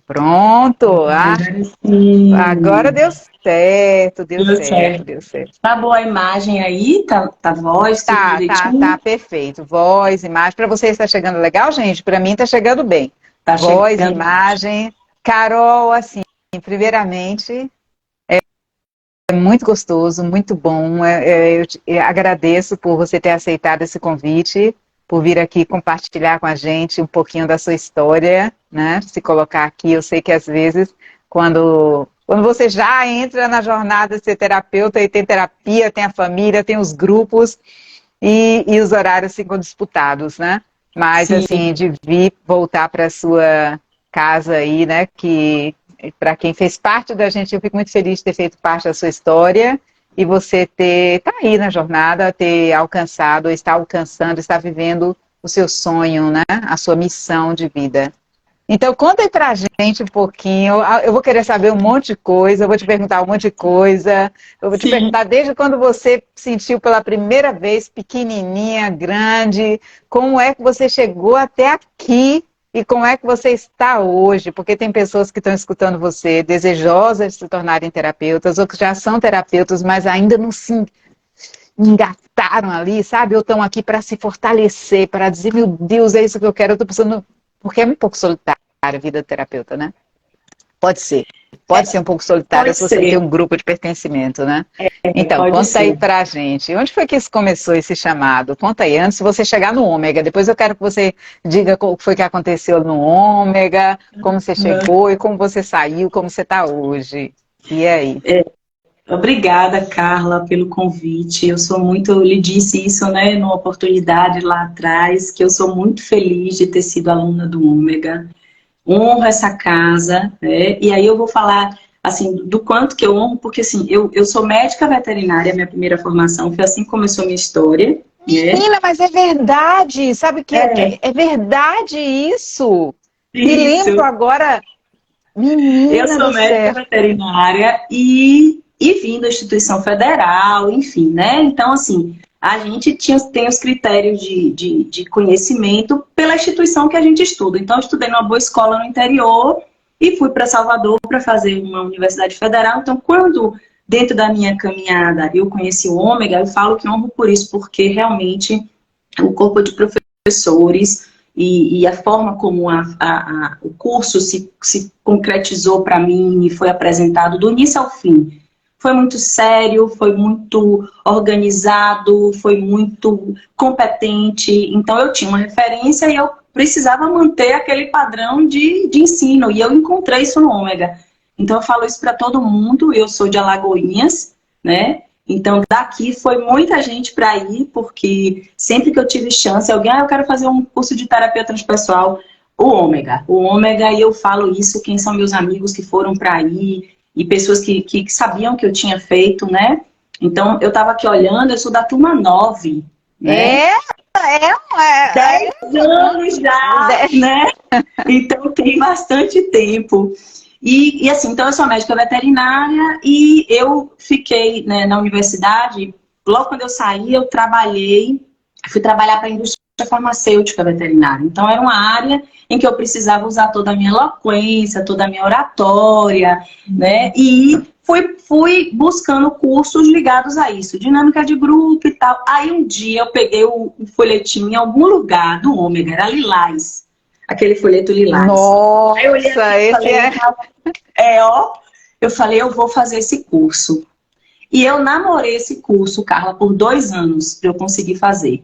Pronto. Agora sim. Agora deu certo, deu Deu certo, certo. deu certo. Tá boa a imagem aí? Tá voz, tudo Tá direitinho? perfeito. Voz, imagem. Para você está chegando legal, gente? Para mim está chegando bem. Tá Voz, chegando. imagem. Carol, assim, primeiramente, é muito gostoso, muito bom. Eu agradeço por você ter aceitado esse convite, por vir aqui compartilhar com a gente um pouquinho da sua história, né? Se colocar aqui. Eu sei que às vezes, quando você já entra na jornada de ser terapeuta e tem terapia, tem a família, tem os grupos e os horários ficam disputados, né? Mas Sim, assim, de vir voltar para a sua casa aí, né? Que para quem fez parte da gente, eu fico muito feliz de ter feito parte da sua história e você tá aí na jornada, ter alcançado, estar alcançando, estar vivendo o seu sonho, né? A sua missão de vida. Então, conta aí pra gente um pouquinho. Eu vou querer saber um monte de coisa, eu vou te perguntar um monte de coisa. Eu vou te sim. perguntar desde quando você sentiu pela primeira vez, pequenininha, grande, como é que você chegou até aqui e como é que você está hoje? Porque tem pessoas que estão escutando você, desejosas de se tornarem terapeutas, ou que já são terapeutas, mas ainda não se engataram ali, sabe? Ou estão aqui para se fortalecer, para dizer, meu Deus, é isso que eu quero, eu estou precisando. Porque é um pouco solitária a vida do terapeuta, né? Pode ser. Pode ser um pouco solitária Pode se você tem ser, um grupo de pertencimento, né? Então, pode conta aí ser. pra gente. Onde foi que isso começou, esse chamado? Conta aí, antes de você chegar no ômega. Depois eu quero que você diga o que foi que aconteceu no ômega, como você chegou e como você saiu, como você está hoje. E aí? Obrigada, Carla, pelo convite. Eu lhe disse isso, né, numa oportunidade lá atrás, que eu sou muito feliz de ter sido aluna do Ômega. Honro essa casa, né? E aí eu vou falar, assim, do quanto que eu honro, porque, assim, eu sou médica veterinária, minha primeira formação foi assim que começou a minha história, né? Menina, mas é verdade. Sabe que É, é verdade isso? Me lembro isso. agora, Eu menina sou do médica céu. veterinária e vim da instituição federal, enfim, né? Então, assim, a gente tem os critérios de conhecimento pela instituição que a gente estuda. Então, eu estudei numa boa escola no interior e fui para Salvador para fazer uma universidade federal. Então, quando dentro da minha caminhada eu conheci o Ômega, eu falo que honro por isso, porque realmente o corpo de professores e a forma como o curso se concretizou para mim e foi apresentado do início ao fim. Foi muito sério, foi muito organizado, foi muito competente. Então, eu tinha uma referência e eu precisava manter aquele padrão de ensino. E eu encontrei isso no Ômega. Então, eu falo isso para todo mundo. Eu sou de Alagoinhas, né? Então, daqui foi muita gente para ir, porque sempre que eu tive chance, alguém, eu quero fazer um curso de terapia transpessoal, o Ômega, e eu falo isso, quem são meus amigos que foram para aí, e pessoas que sabiam que eu tinha feito, né? Então, eu estava aqui olhando, eu sou da turma 9, né? É, é, 10 anos já, né? Então, tem bastante tempo. Assim, então eu sou médica veterinária e eu fiquei, né, na universidade. Logo quando eu saí, fui trabalhar para a indústria farmacêutica veterinária. Então era uma área em que eu precisava usar toda a minha eloquência, toda a minha oratória, né? E fui buscando cursos ligados a isso, dinâmica de grupo e tal. Aí um dia eu peguei o folhetinho em algum lugar do Ômega, era Lilás, aquele folheto Lilás. Aí eu olhei nossa, aqui e esse falei, é. ó, eu falei, eu vou fazer esse curso. E eu namorei esse curso, Carla, por 2 anos para eu conseguir fazer.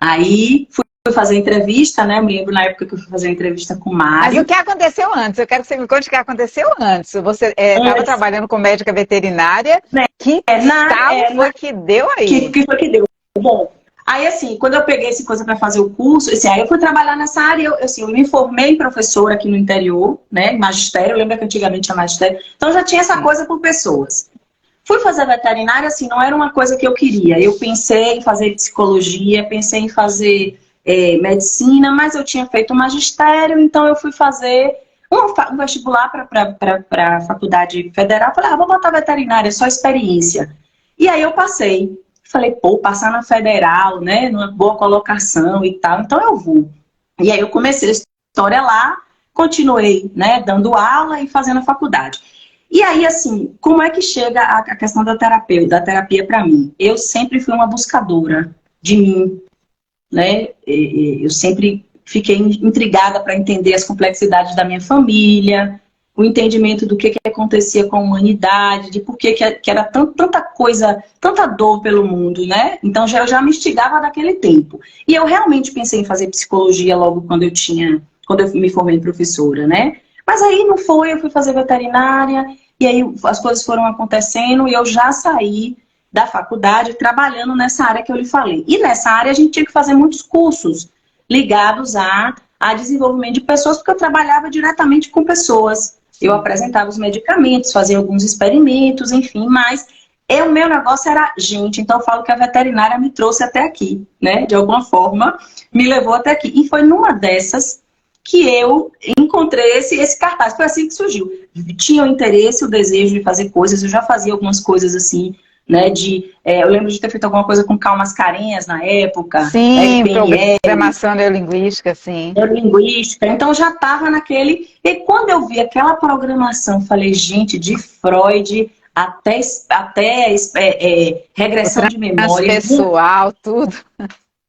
Aí fui fazer entrevista, né? Eu me lembro na época que eu fui fazer entrevista com o Mas o Mário. que aconteceu antes? Eu quero que você me conte o que aconteceu antes. Você estava Antes, trabalhando com médica veterinária. né? Que É, na, estalo é, foi na, que deu que, aí? que foi que deu? Bom, aí assim, quando eu peguei essa coisa para fazer o curso, assim, aí eu fui trabalhar nessa área, eu me formei professora aqui no interior, né? Magistério, lembra que antigamente tinha magistério? Então já tinha essa Sim. coisa por pessoas. Fui fazer veterinária, assim, não era uma coisa que eu queria. Eu pensei em fazer psicologia, pensei em fazer medicina, mas eu tinha feito magistério, então eu fui fazer um vestibular para a faculdade federal. Falei, vou botar veterinária, só experiência. E aí eu passei. Falei, pô, passar na federal, né, numa boa colocação e tal, então eu vou. E aí eu comecei a história lá, continuei, né, dando aula e fazendo a faculdade. E aí, assim, como é que chega a questão da terapia para mim? Eu sempre fui uma buscadora de mim, né? Eu sempre fiquei intrigada para entender as complexidades da minha família, o entendimento do que acontecia com a humanidade, de por que era tanta coisa, tanta dor pelo mundo, né? Então eu já me instigava daquele tempo. E eu realmente pensei em fazer psicologia logo quando eu me formei professora, né? Mas aí não foi, eu fui fazer veterinária, e aí as coisas foram acontecendo, e eu já saí da faculdade trabalhando nessa área que eu lhe falei. E nessa área a gente tinha que fazer muitos cursos ligados a desenvolvimento de pessoas, porque eu trabalhava diretamente com pessoas. Eu apresentava os medicamentos, fazia alguns experimentos, enfim, mas o meu negócio era gente. Então eu falo que a veterinária me trouxe até aqui, né? De alguma forma, me levou até aqui. E foi numa dessas que eu encontrei esse cartaz. Foi assim que surgiu. Tinha o interesse, o desejo de fazer coisas. Eu já fazia algumas coisas assim, né? Eu lembro de ter feito alguma coisa com Calmas Carenhas na época. Sim, Né, PNL, programação neurolinguística, sim. Neurolinguística. Então já estava naquele... E quando eu vi aquela programação, falei, gente, de Freud até regressão de memória. Pessoal, tudo.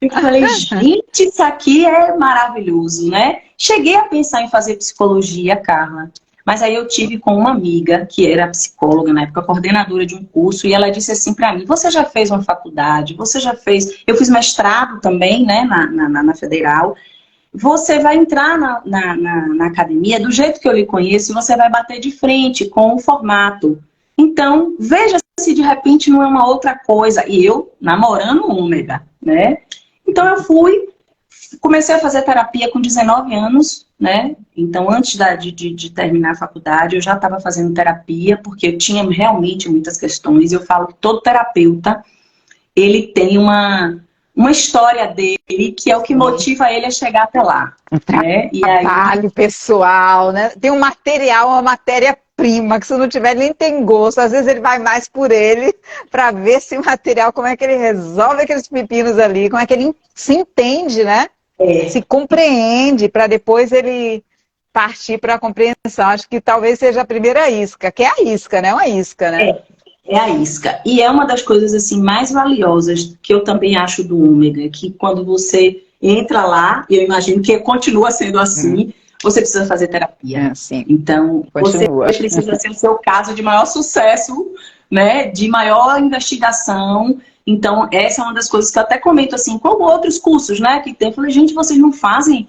Eu falei, gente, isso aqui é maravilhoso, né? Cheguei a pensar em fazer psicologia, Carla. Mas aí eu tive com uma amiga, que era psicóloga, na época, coordenadora de um curso, e ela disse assim para mim, você já fez uma faculdade, você já fez... Eu fiz mestrado também, né, na Federal. Você vai entrar na academia, do jeito que eu lhe conheço, você vai bater de frente com o formato. Então, veja se de repente não é uma outra coisa. E eu namorando o Ômega, né? Então eu comecei a fazer terapia com 19 anos, né? Então antes de terminar a faculdade eu já estava fazendo terapia, porque eu tinha realmente muitas questões. Eu falo que todo terapeuta, ele tem uma história dele, que é o que motiva ele a chegar até lá. Né? E trabalho pessoal, né? Tem um material, uma matéria-prima, que se não tiver nem tem gosto. Às vezes ele vai mais por ele, para ver se o material, como é que ele resolve aqueles pepinos ali, como é que ele se entende, né? Se compreende, para depois ele partir para a compreensão. Acho que talvez seja a primeira isca, que é a isca, né? Uma isca, né? É a isca. E é uma das coisas assim mais valiosas que eu também acho do Ômega, que quando você entra lá, e eu imagino que continua sendo assim, você precisa fazer terapia. Então, continua. Você precisa ser o seu caso de maior sucesso, né? De maior investigação. Então, essa é uma das coisas que eu até comento assim, como outros cursos, né? Que tem. Eu falei, gente, vocês não fazem...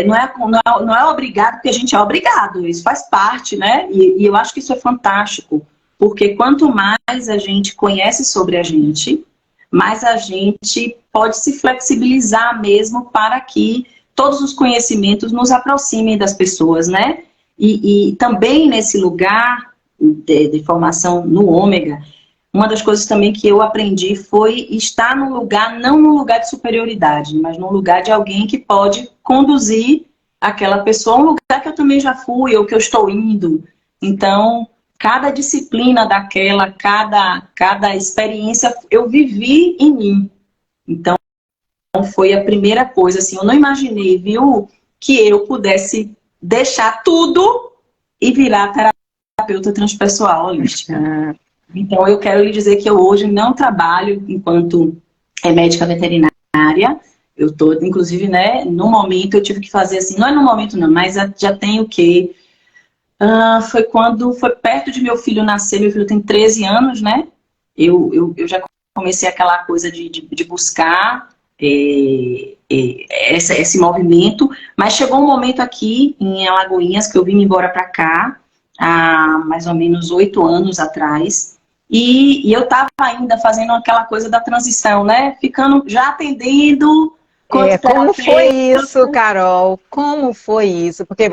não é obrigado, porque a gente é obrigado. Isso faz parte, né? E eu acho que isso é fantástico. Porque quanto mais a gente conhece sobre a gente, mais a gente pode se flexibilizar mesmo para que todos os conhecimentos nos aproximem das pessoas, né? E também nesse lugar de formação no Ômega, uma das coisas também que eu aprendi foi estar num lugar, não num lugar de superioridade, mas num lugar de alguém que pode conduzir aquela pessoa, um lugar que eu também já fui, ou que eu estou indo. Então... cada disciplina daquela, cada experiência, eu vivi em mim. Então, foi a primeira coisa, assim, eu não imaginei, viu, que eu pudesse deixar tudo e virar terapeuta transpessoal holística. Então, eu quero lhe dizer que eu hoje não trabalho enquanto médica veterinária. Eu estou, inclusive, né, no momento eu tive que fazer assim, não é no momento não, mas já tenho que... foi perto de meu filho nascer, meu filho tem 13 anos, né? Eu já comecei aquela coisa de buscar esse movimento, mas chegou um momento aqui em Alagoinhas que eu vim embora para cá, há mais ou menos 8 anos atrás, e eu estava ainda fazendo aquela coisa da transição, né? Ficando, já atendendo... como foi isso, Carol? Como foi isso? Porque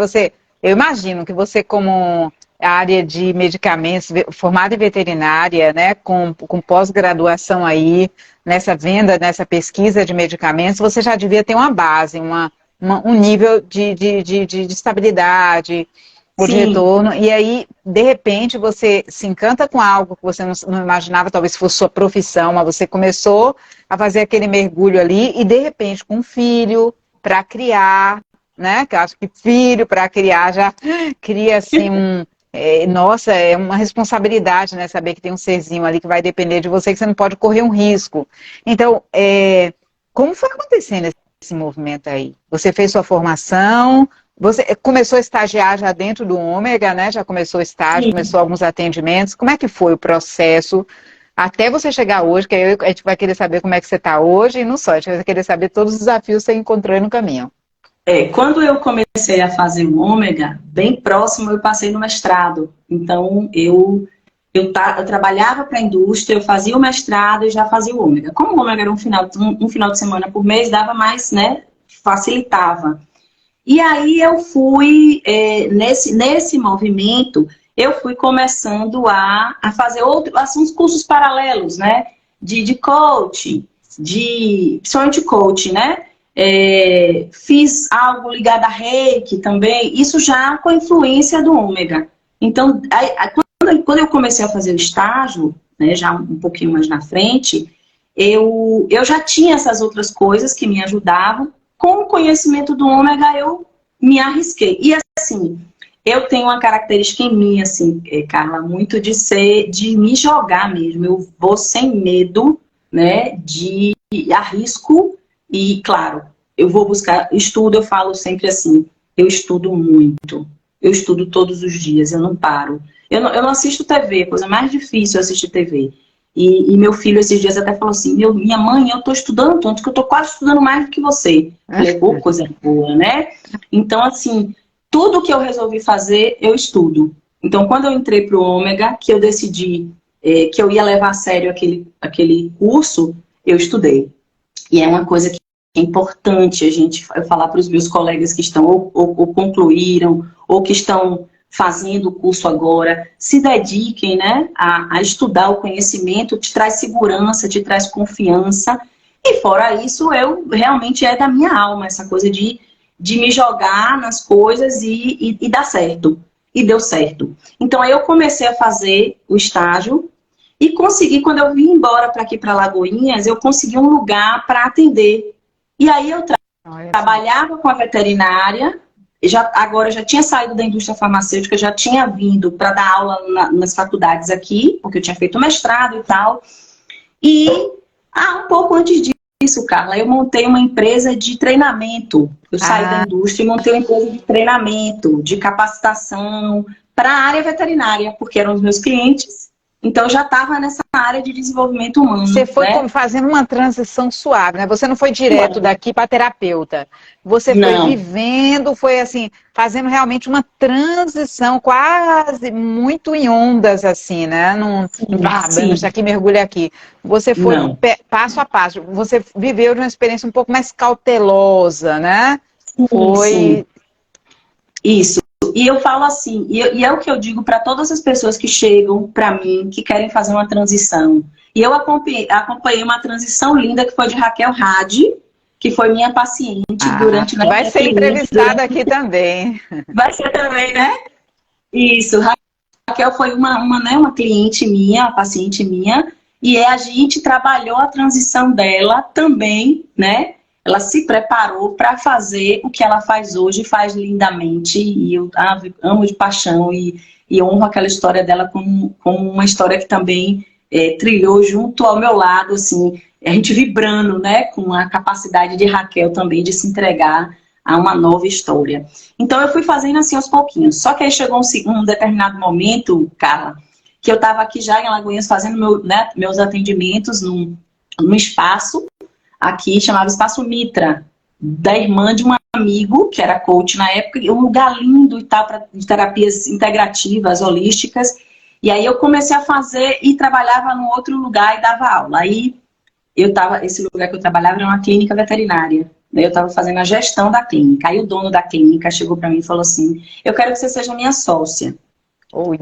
eu imagino que você, como área de medicamentos, formada em veterinária, né, com pós-graduação aí, nessa venda, nessa pesquisa de medicamentos, você já devia ter uma base, um nível de estabilidade, ou de retorno. E aí, de repente, você se encanta com algo que você não imaginava, talvez fosse sua profissão, mas você começou a fazer aquele mergulho ali, e de repente, com um filho, para criar, né? Que eu acho que filho para criar já cria assim nossa, é uma responsabilidade, né? Saber que tem um serzinho ali que vai depender de você, que você não pode correr um risco. Então, como foi acontecendo esse movimento aí? Você fez sua formação, você começou a estagiar já dentro do Ômega, né? Já começou o estágio, Sim. começou alguns atendimentos. Como é que foi o processo até você chegar hoje? Que aí a gente vai querer saber como é que você está hoje, e não só, a gente vai querer saber todos os desafios que você encontrou aí no caminho. Quando eu comecei a fazer o Ômega, bem próximo eu passei no mestrado. Então, eu trabalhava para a indústria, eu fazia o mestrado e já fazia o Ômega. Como o Ômega era um final de semana por mês, dava mais, né? Facilitava. E aí eu fui, nesse movimento, eu fui começando a fazer uns cursos paralelos, né? De coaching, principalmente coaching, né? Fiz algo ligado a Reiki também, isso já com a influência do Ômega. Então, quando eu comecei a fazer o estágio, né, já um pouquinho mais na frente, eu já tinha essas outras coisas que me ajudavam. Com o conhecimento do Ômega, eu me arrisquei. E assim, eu tenho uma característica em mim, assim, Carla, muito de me jogar mesmo. Eu vou sem medo, né, de arrisco. E, claro, eu vou buscar estudo, eu falo sempre assim, eu estudo muito, eu estudo todos os dias, eu não paro. Eu não assisto TV, coisa mais difícil é assistir TV. E meu filho esses dias até falou assim, minha mãe, eu tô estudando tanto que eu tô quase estudando mais do que você. Eu falei, pô, coisa boa, né? Então, assim, tudo que eu resolvi fazer, eu estudo. Então, quando eu entrei pro Ômega, que eu decidi que eu ia levar a sério aquele curso, eu estudei. E é uma coisa que é importante eu falar para os meus colegas que estão ou concluíram, ou que estão fazendo o curso agora, se dediquem, né, a estudar. O conhecimento te traz segurança, te traz confiança. E fora isso, realmente é da minha alma, essa coisa de me jogar nas coisas e dar certo. E deu certo. Então aí eu comecei a fazer o estágio. E consegui, quando eu vim embora para aqui, para Lagoinhas, eu consegui um lugar para atender. E aí eu trabalhava com a veterinária, agora eu já tinha saído da indústria farmacêutica, já tinha vindo para dar aula nas faculdades aqui, porque eu tinha feito mestrado e tal. E um pouco antes disso, Carla, eu montei uma empresa de treinamento. Eu saí da indústria e montei uma empresa de treinamento, de capacitação para a área veterinária, porque eram os meus clientes. Então, eu já estava nessa área de desenvolvimento humano. Você foi né? fazendo uma transição suave, né? Você não foi direto daqui para terapeuta. Você Não. foi vivendo, foi assim, fazendo realmente uma transição quase muito em ondas, assim, né? Isso aqui mergulha aqui. Você foi passo a passo. Você viveu de uma experiência um pouco mais cautelosa, né? Sim. Isso. E eu falo assim, e é o que eu digo para todas as pessoas que chegam para mim, que querem fazer uma transição. E eu acompanhei uma transição linda que foi de Raquel Hadi, que foi minha paciente durante... Vai ser entrevistada aqui também. Vai ser também, né? Isso. Raquel foi uma cliente minha, uma paciente minha, e a gente trabalhou a transição dela também, né? Ela se preparou para fazer o que ela faz hoje, faz lindamente, e eu amo de paixão e honro aquela história dela como uma história que também trilhou junto ao meu lado, assim, a gente vibrando, né, com a capacidade de Raquel também de se entregar a uma nova história. Então eu fui fazendo assim aos pouquinhos, só que aí chegou um determinado momento, Carla, que eu estava aqui já em Alagoinhas fazendo meus atendimentos num espaço, aqui chamava Espaço Mitra, da irmã de um amigo, que era coach na época, um lugar lindo e tal, de terapias integrativas, holísticas. E aí eu comecei a fazer e trabalhava num outro lugar e dava aula. Aí esse lugar que eu trabalhava era uma clínica veterinária. Daí eu estava fazendo a gestão da clínica. Aí o dono da clínica chegou para mim e falou assim, eu quero que você seja minha sócia. Oi.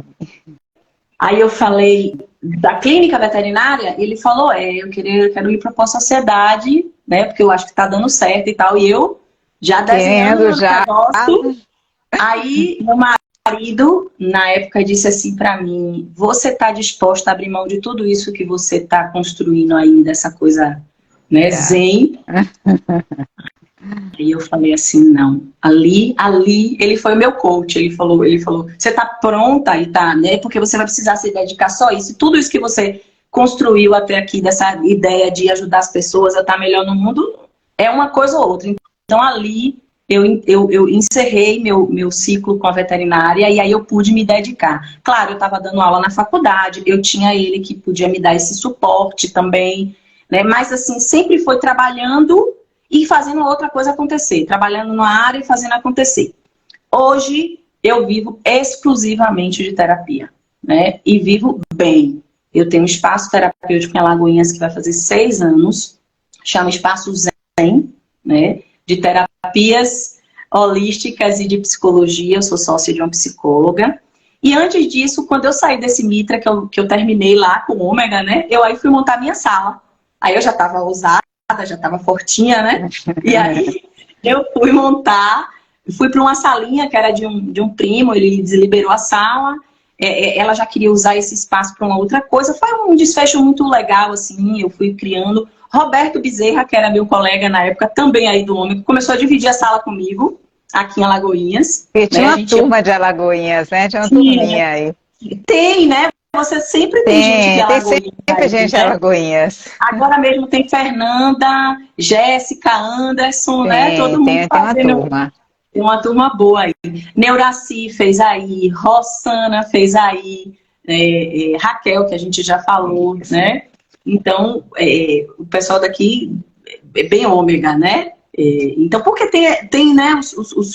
Aí eu falei, da clínica veterinária? Ele falou, eu quero ir para a sociedade, né? Porque eu acho que está dando certo e tal. E eu já desenhando o negócio. Aí meu marido, na época, disse assim para mim, você está disposta a abrir mão de tudo isso que você está construindo aí, dessa coisa, né, zen? E eu falei assim, não, ali, ele foi o meu coach, ele falou, você tá pronta e tá, né? Porque você vai precisar se dedicar só a isso. E tudo isso que você construiu até aqui, dessa ideia de ajudar as pessoas a estar melhor no mundo, é uma coisa ou outra. Então ali eu encerrei meu ciclo com a veterinária e aí eu pude me dedicar. Claro, eu estava dando aula na faculdade, eu tinha ele que podia me dar esse suporte também, né? Mas assim, sempre foi trabalhando e fazendo outra coisa acontecer, trabalhando na área e fazendo acontecer. Hoje eu vivo exclusivamente de terapia, né? E vivo bem. Eu tenho um espaço terapêutico em Alagoinhas que vai fazer 6 anos, chama Espaço Zen, né? De terapias holísticas e de psicologia. Eu sou sócia de uma psicóloga. E antes disso, quando eu saí desse Mitra, que eu terminei lá com o Ômega, né? Eu aí fui montar minha sala. Aí eu já estava ousada, já estava fortinha, né? E aí eu fui para uma salinha que era de um primo, ele desliberou a sala, ela já queria usar esse espaço para uma outra coisa. Foi um desfecho muito legal, assim, eu fui criando. Roberto Bezerra, que era meu colega na época, também aí do Ômega, começou a dividir a sala comigo, aqui em Alagoinhas. E tinha uma turma de Alagoinhas, né? Tinha uma turminha aí. Tem, né? Você sempre tem gente de Alagoinhas. Tem sempre gente de Alagoinhas. Agora mesmo tem Fernanda, Jéssica, Anderson, né? Todo mundo tem uma turma. Tem uma turma boa aí. Neuraci fez aí, Rossana fez aí, Raquel, que a gente já falou, né? Então, o pessoal daqui é bem Ômega, né? Então, porque tem né?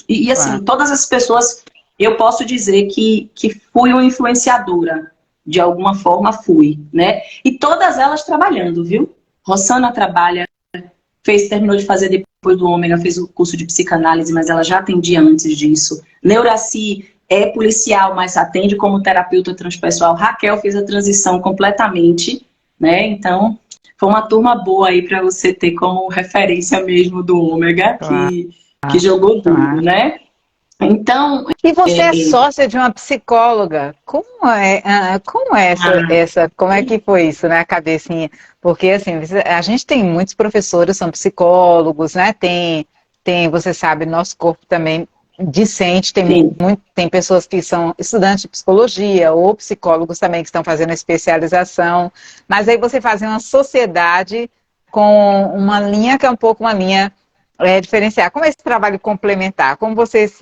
E assim, todas as pessoas, eu posso dizer que fui uma influenciadora. De alguma forma fui, né? E todas elas trabalhando, viu? Rossana trabalha, terminou de fazer depois do Ômega, fez o curso de psicanálise, mas ela já atendia antes disso. Neuraci é policial, mas atende como terapeuta transpessoal. Raquel fez a transição completamente, né? Então, foi uma turma boa aí para você ter como referência mesmo do Ômega, que jogou duro, né? Então, e você é sócia de uma psicóloga. Como é como é que foi isso, né, a cabecinha? Porque assim, a gente tem muitos professores, são psicólogos, né? Tem, você sabe, nosso corpo também discente, tem pessoas que são estudantes de psicologia ou psicólogos também que estão fazendo especialização. Mas aí você faz uma sociedade com uma linha que é um pouco uma linha diferenciar. Como é esse trabalho complementar? Como vocês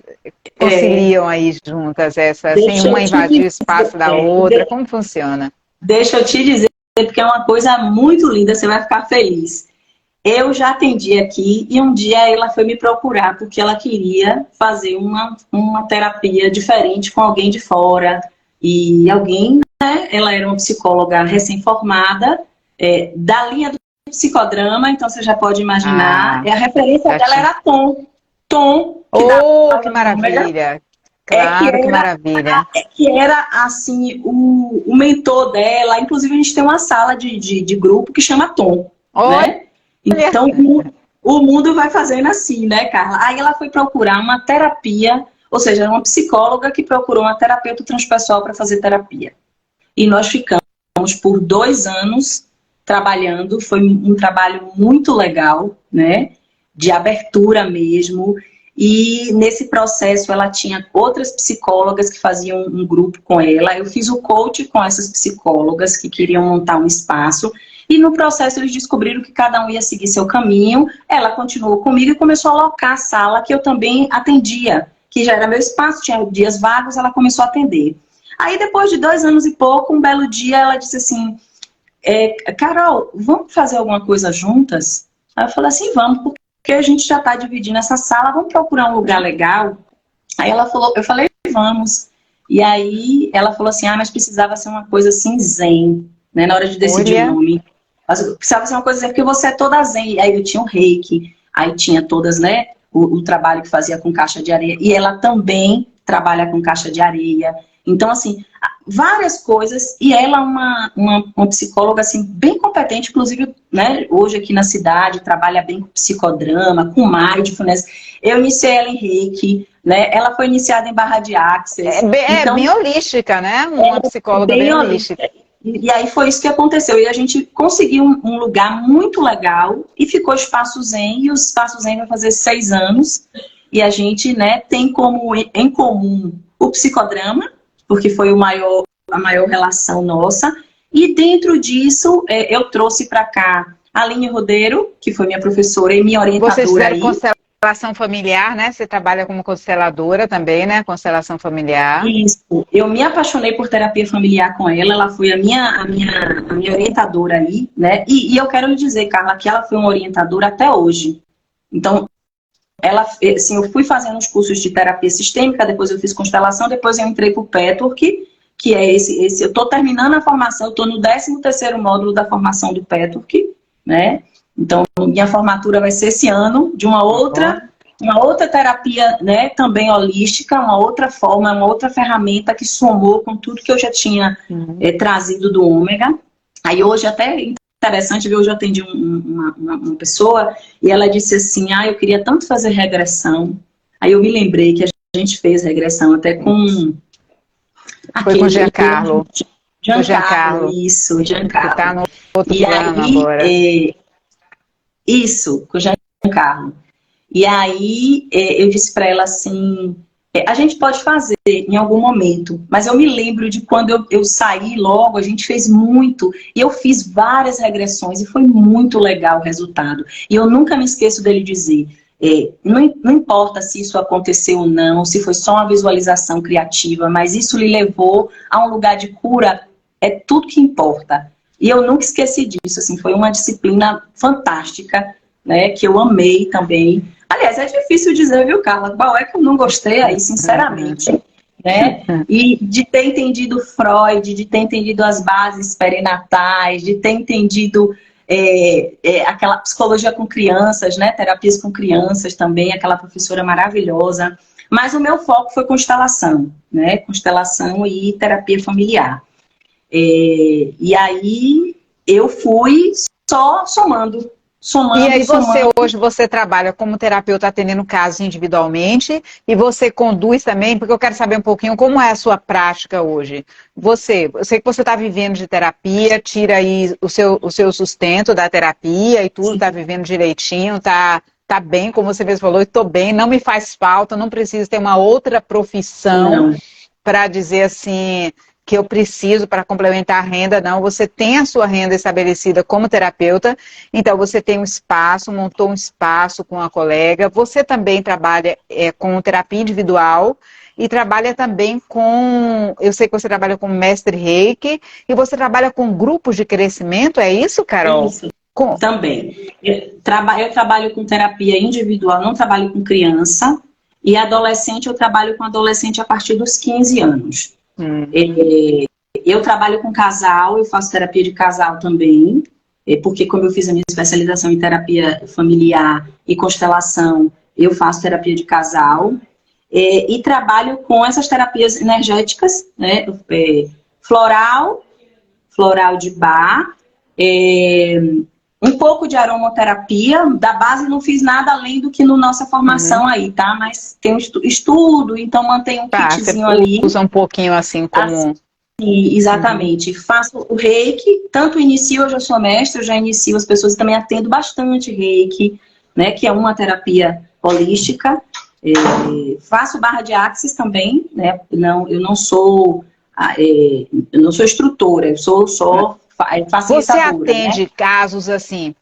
conciliam aí juntas sem uma invadir o espaço da outra? Como funciona? Deixa eu te dizer, porque é uma coisa muito linda, você vai ficar feliz. Eu já atendi aqui e um dia ela foi me procurar porque ela queria fazer uma terapia diferente com alguém de fora. E alguém, né, ela era uma psicóloga recém-formada, da linha do psicodrama, então você já pode imaginar. A referência dela era Tom. Que maravilha! Claro, que maravilha. Que era, assim, o mentor dela. Inclusive, a gente tem uma sala de grupo que chama Tom, né? Então, o mundo vai fazendo assim, né, Carla? Aí ela foi procurar uma terapia, ou seja, uma psicóloga que procurou uma terapeuta transpessoal para fazer terapia. E nós ficamos por 2 anos trabalhando, foi um trabalho muito legal, né, de abertura mesmo, e nesse processo ela tinha outras psicólogas que faziam um grupo com ela, eu fiz o coach com essas psicólogas que queriam montar um espaço, e no processo eles descobriram que cada um ia seguir seu caminho, ela continuou comigo e começou a alocar a sala que eu também atendia, que já era meu espaço, tinha dias vagos, ela começou a atender. Aí depois de 2 anos e pouco, um belo dia ela disse assim, Carol, vamos fazer alguma coisa juntas? Aí eu falei assim, vamos, porque a gente já está dividindo essa sala, vamos procurar um lugar legal? Aí ela falou, eu falei, vamos. E aí ela falou assim, mas precisava ser uma coisa assim zen, né, na hora de decidir o nome. Precisava ser uma coisa zen, porque você é toda zen. Aí eu tinha o reiki, aí tinha todas, né, o trabalho que fazia com caixa de areia, e ela também trabalha com caixa de areia. Então, assim, várias coisas, e ela uma psicóloga, assim, bem competente, inclusive, né, hoje aqui na cidade, trabalha bem com psicodrama, com mindfulness. Eu iniciei ela em reiki, né, ela foi iniciada em barra de axis. Então, bem holística, né, uma psicóloga bem holística. E aí foi isso que aconteceu. E a gente conseguiu um lugar muito legal e ficou Espaço Zen. E o Espaço Zen vai fazer 6 anos. E a gente, né, tem como em comum o psicodrama, porque foi a maior relação nossa. E dentro disso, eu trouxe para cá a Aline Rodeiro, que foi minha professora e minha orientadora. Vocês fizeram constelação familiar, né? Você trabalha como consteladora também, né? Constelação familiar. Isso. Eu me apaixonei por terapia familiar com ela. Ela foi a minha orientadora aí, né? E eu quero lhe dizer, Carla, que ela foi uma orientadora até hoje. Então, ela, assim, eu fui fazendo os cursos de terapia sistêmica, depois eu fiz constelação, depois eu entrei para o Petwork, que é esse. Eu estou terminando a formação, eu estou no 13º módulo da formação do Petwork, né? Então, minha formatura vai ser esse ano, de uma outra terapia, né, também holística, uma outra forma, uma outra ferramenta que somou com tudo que eu já tinha trazido do ômega. Aí hoje até interessante ver, hoje eu atendi uma pessoa e ela disse assim, eu queria tanto fazer regressão. Aí eu me lembrei que a gente fez regressão até com... Foi com o Giancarlo. Giancarlo, isso, Giancarlo. Que tá no outro plano agora. Isso, com o Giancarlo. E aí eu disse para ela assim, a gente pode fazer em algum momento, mas eu me lembro de quando eu saí logo, a gente fez muito, e eu fiz várias regressões, e foi muito legal o resultado. E eu nunca me esqueço dele dizer, não importa se isso aconteceu ou não, se foi só uma visualização criativa, mas isso lhe levou a um lugar de cura, é tudo que importa. E eu nunca esqueci disso, assim, foi uma disciplina fantástica, né, que eu amei também. Aliás, é difícil dizer, viu, Carla? Qual é que eu não gostei aí, sinceramente, né? E de ter entendido Freud, de ter entendido as bases perinatais, de ter entendido aquela psicologia com crianças, né? Terapias com crianças também, aquela professora maravilhosa. Mas o meu foco foi constelação, né? Constelação e terapia familiar. E aí eu fui só somando. E aí hoje você trabalha como terapeuta atendendo casos individualmente e você conduz também, porque eu quero saber um pouquinho como é a sua prática hoje. Eu sei que você está vivendo de terapia, tira aí o seu sustento da terapia e tudo, está vivendo direitinho, tá bem, como você mesmo falou, estou bem, não me faz falta, não preciso ter uma outra profissão para dizer assim... que eu preciso para complementar a renda, não. Você tem a sua renda estabelecida como terapeuta, então você tem um espaço, montou um espaço com a colega, você também trabalha com terapia individual e trabalha também eu sei que você trabalha com mestre Reiki e você trabalha com grupos de crescimento, é isso, Carol? Isso, também. Eu trabalho com terapia individual, não trabalho com criança, e adolescente eu trabalho com adolescente a partir dos 15 anos. Eu trabalho com casal, eu faço terapia de casal também, porque como eu fiz a minha especialização em terapia familiar e constelação, eu faço terapia de casal, e trabalho com essas terapias energéticas, né? Floral de bar, um pouco de aromaterapia, da base não fiz nada além do que na nossa formação aí, tá? Mas tem um estudo, então mantém um kitzinho ali. Usa um pouquinho assim como... Exatamente. Faço o reiki, tanto inicio, eu já sou mestre, eu já inicio as pessoas, também atendo bastante reiki, né? Que é uma terapia holística. Faço barra de axis também, né? Eu não sou instrutora, eu sou só... Você atende, né, casos assim,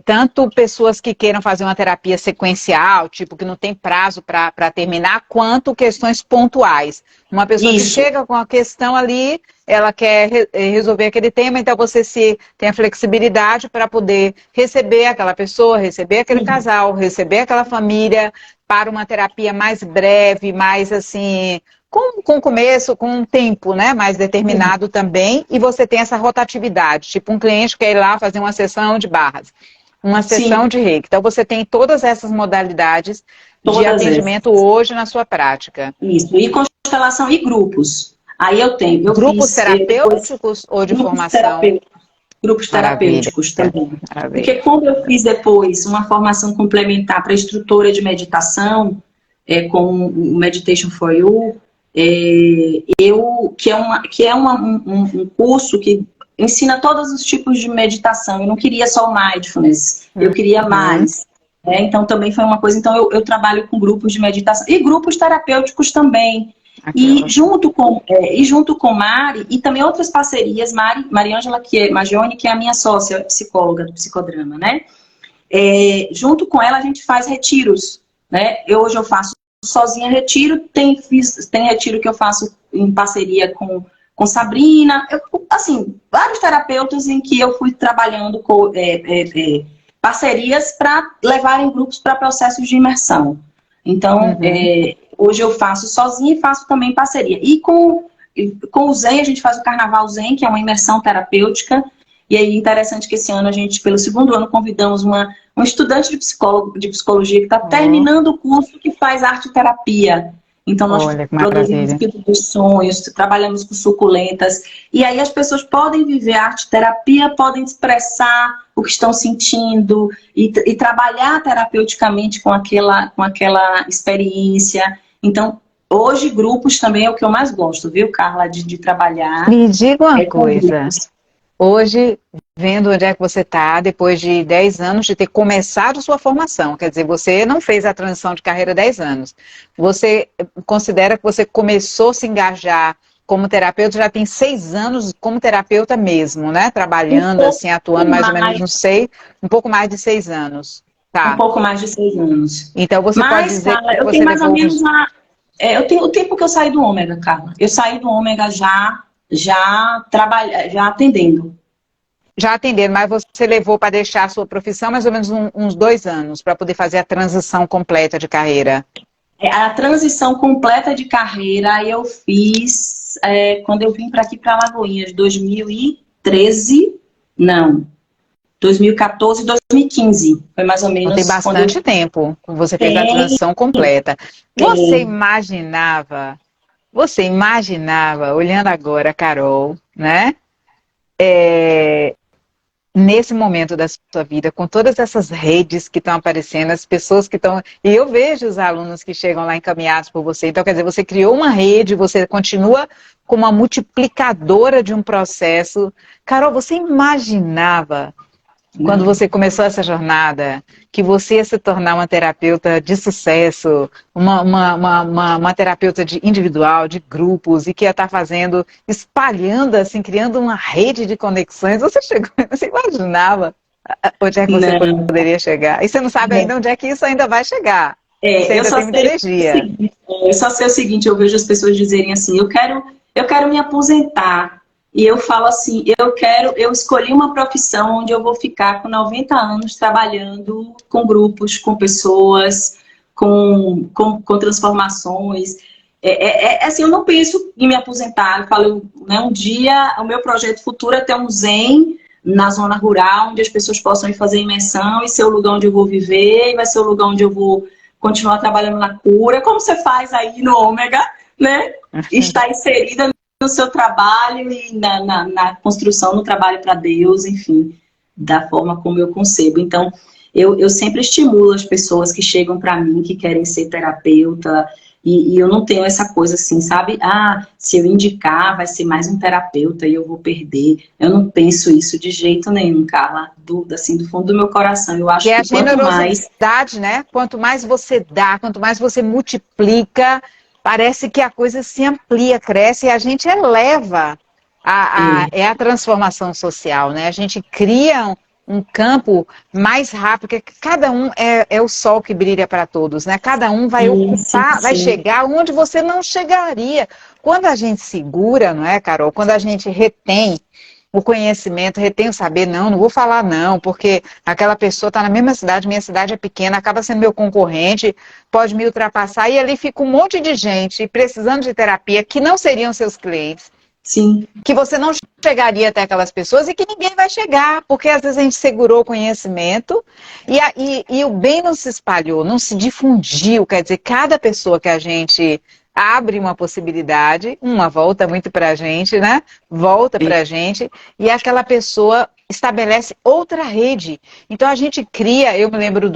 tanto pessoas que queiram fazer uma terapia sequencial, tipo que não tem prazo para terminar, quanto questões pontuais. Uma pessoa que chega com a questão ali, ela quer resolver aquele tema, então você tem a flexibilidade para poder receber aquela pessoa, receber aquele casal, receber aquela família para uma terapia mais breve, mais assim... Com começo, com um tempo, né, mais determinado também, e você tem essa rotatividade, tipo um cliente quer ir lá fazer uma sessão de barras, uma sessão de reiki. Então você tem todas essas modalidades de atendimento hoje na sua prática. Isso, e constelação e grupos. Aí eu grupos terapêuticos ou de formação? Grupos terapêuticos também. Porque quando eu fiz depois uma formação complementar para instrutora de meditação, com o Meditation for You, um curso que ensina todos os tipos de meditação. Eu não queria só o mindfulness, eu queria mais. Então, também foi uma coisa. Então, eu trabalho com grupos de meditação e grupos terapêuticos também. E junto com Mari, e também outras parcerias, Mariângela Magione, que é a minha sócia, psicóloga do psicodrama, né? Junto com ela, a gente faz retiros, né? Hoje eu faço sozinha retiro, tem retiro que eu faço em parceria com Sabrina, assim, vários terapeutas em que eu fui trabalhando com parcerias para levarem grupos para processos de imersão. Então, hoje eu faço sozinha e faço também parceria. E com o Zen, a gente faz o Carnaval Zen, que é uma imersão terapêutica. E aí, interessante que esse ano a gente, pelo segundo ano, convidamos um estudante de psicologia que está terminando o curso que faz arte-terapia. Então, nós produzimos Espírito dos Sonhos, trabalhamos com suculentas. E aí as pessoas podem viver arte-terapia, podem expressar o que estão sentindo e trabalhar terapeuticamente com aquela experiência. Então, hoje, grupos também é o que eu mais gosto, viu, Carla, de trabalhar. Me diga uma coisa. Hoje, vendo onde é que você está, depois de 10 anos de ter começado sua formação, quer dizer, você não fez a transição de carreira há 10 anos. Você considera que você começou a se engajar como terapeuta, já tem 6 anos como terapeuta mesmo, né? Trabalhando, assim, atuando mais ou menos, não sei, um pouco mais de 6 anos. Tá. Um pouco mais de 6 anos. Então você pode dizer Carla, que eu você tenho mais ou menos eu tenho o tempo que eu saí do Ômega, Carla. Eu saí do Ômega já atendendo. Já atendendo, mas você levou para deixar a sua profissão mais ou menos uns 2 anos, para poder fazer a transição completa de carreira. A transição completa de carreira eu fiz quando eu vim para aqui, para Lagoinhas, 2013, não, 2014, 2015, foi mais ou menos. Tem bastante tempo, você fez a transição completa. Você imaginava, olhando agora, Carol, né? Nesse momento da sua vida, com todas essas redes que estão aparecendo, as pessoas que estão... E eu vejo os alunos que chegam lá encaminhados por você. Então, quer dizer, você criou uma rede, você continua como uma multiplicadora de um processo. Carol, você imaginava, quando você começou essa jornada, que você ia se tornar uma terapeuta de sucesso, uma terapeuta individual, de grupos, e que ia estar fazendo, espalhando, assim, criando uma rede de conexões? Você imaginava onde é que você poderia chegar? E você não sabe ainda onde é que isso ainda vai chegar. Você ainda tem muita energia. Eu só sei o seguinte, eu vejo as pessoas dizerem assim, eu quero me aposentar. E eu falo assim, eu escolhi uma profissão onde eu vou ficar com 90 anos trabalhando com grupos, com pessoas, com transformações. Assim, eu não penso em me aposentar. Eu falo, né, um dia, o meu projeto futuro é ter um Zen na zona rural, onde as pessoas possam ir fazer imersão e ser o lugar onde eu vou viver, e vai ser o lugar onde eu vou continuar trabalhando na cura, como você faz aí no Ômega, né? Está inserida no seu trabalho e na construção, no trabalho para Deus, enfim, da forma como eu concebo. Então, eu sempre estimulo as pessoas que chegam para mim, que querem ser terapeuta, e eu não tenho essa coisa assim, sabe? Se eu indicar, vai ser mais um terapeuta e eu vou perder. Eu não penso isso de jeito nenhum, Carla, assim, do fundo do meu coração. Eu acho que a generosidade, né? Quanto mais você dá, quanto mais você multiplica, parece que a coisa se amplia, cresce e a gente eleva a transformação social, né? A gente cria um campo mais rápido, porque cada um é o sol que brilha para todos, né? Cada um vai ocupar, vai chegar onde você não chegaria. Quando a gente segura, não é, Carol? Quando a gente retém o conhecimento, retém o saber, não vou falar não, porque aquela pessoa está na mesma cidade, minha cidade é pequena, acaba sendo meu concorrente, pode me ultrapassar, e ali fica um monte de gente precisando de terapia que não seriam seus clientes. Sim. Que você não chegaria até aquelas pessoas e que ninguém vai chegar, porque às vezes a gente segurou o conhecimento e o bem não se espalhou, não se difundiu, quer dizer, cada pessoa que a gente abre uma possibilidade, uma volta muito pra gente, né? Volta pra gente, e aquela pessoa estabelece outra rede. Então a gente cria, eu me lembro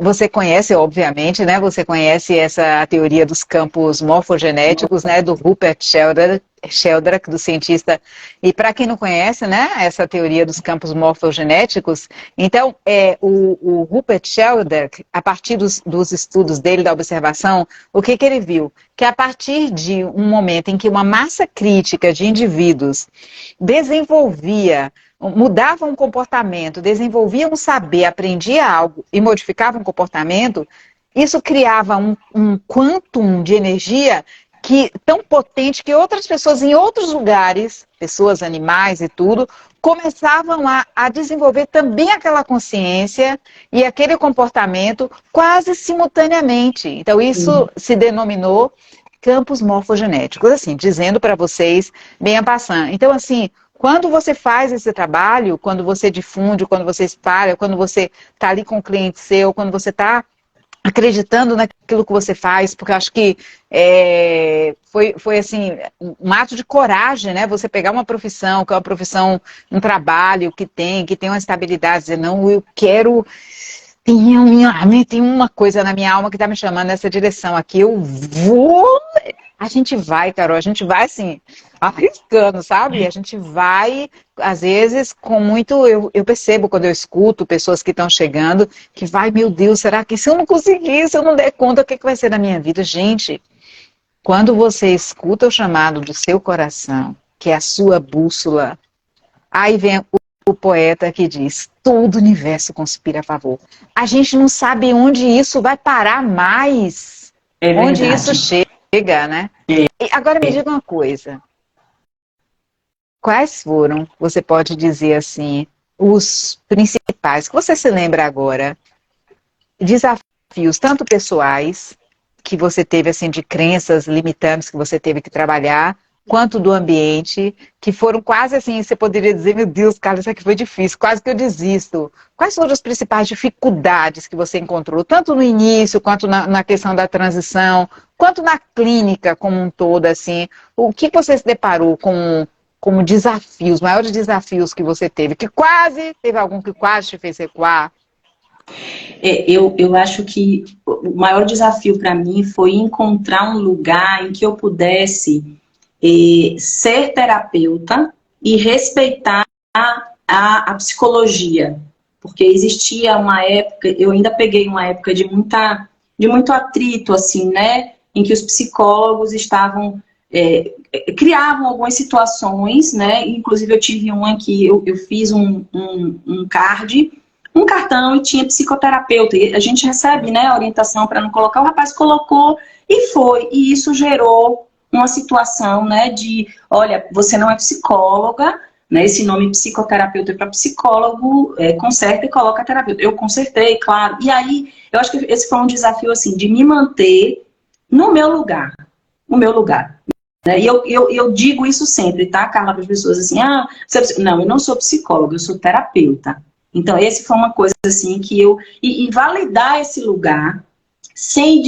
você conhece, obviamente, né? Você conhece essa teoria dos campos morfogenéticos, né? Do Rupert Sheldrake, do cientista. E para quem não conhece, né? Essa teoria dos campos morfogenéticos, então, o Rupert Sheldrake, a partir dos estudos dele, da observação, o que ele viu? Que a partir de um momento em que uma massa crítica de indivíduos mudavam um comportamento, desenvolviam um saber, aprendia algo e modificavam um comportamento, isso criava um quantum de energia tão potente que outras pessoas em outros lugares, pessoas, animais e tudo, começavam a desenvolver também aquela consciência e aquele comportamento quase simultaneamente. Então isso se denominou campos morfogenéticos, assim, dizendo para vocês, bem a passant. Então, assim, quando você faz esse trabalho, quando você difunde, quando você espalha, quando você está ali com o cliente seu, quando você está acreditando naquilo que você faz, porque eu acho que foi assim, um ato de coragem, né? Você pegar uma profissão, que é uma profissão, um trabalho que tem uma estabilidade, dizer, não, eu quero... Tem uma coisa na minha alma que está me chamando nessa direção aqui, eu vou... A gente vai, Carol, a gente vai assim, arriscando, sabe? A gente vai, às vezes, com muito... Eu percebo quando eu escuto pessoas que estão chegando, que vai, meu Deus, será que se eu não conseguir, se eu não der conta, o que vai ser da minha vida? Gente, quando você escuta o chamado do seu coração, que é a sua bússola, aí vem o poeta que diz, todo o universo conspira a favor. A gente não sabe onde isso vai parar mais, onde isso chega, né? E agora me diga uma coisa, quais foram, você pode dizer assim, os principais, que você se lembra agora, desafios, tanto pessoais, que você teve assim, de crenças limitantes que você teve que trabalhar, quanto do ambiente, que foram quase assim, você poderia dizer, meu Deus, Carlos, isso aqui foi difícil, quase que eu desisto. Quais foram as principais dificuldades que você encontrou, tanto no início, quanto na questão da transição, quanto na clínica como um todo, assim? O que você se deparou como desafios, maiores desafios que você teve? Teve algum que quase te fez recuar? Eu acho que o maior desafio para mim foi encontrar um lugar em que eu pudesse ser terapeuta e respeitar a psicologia, porque existia uma época, eu ainda peguei uma época de muito atrito, assim, né, em que os psicólogos criavam algumas situações, né, inclusive eu tive uma que eu fiz um cartão e tinha psicoterapeuta, e a gente recebe, né, a orientação para não colocar, o rapaz colocou e isso gerou uma situação, né, de, olha, você não é psicóloga, né, esse nome psicoterapeuta é para psicólogo, conserta e coloca terapeuta. Eu consertei, claro. E aí, eu acho que esse foi um desafio, assim, de me manter no meu lugar, né? E eu digo isso sempre, tá, Carla, para as pessoas, assim, não, eu não sou psicóloga, eu sou terapeuta. Então, esse foi uma coisa, assim, que e validar esse lugar sem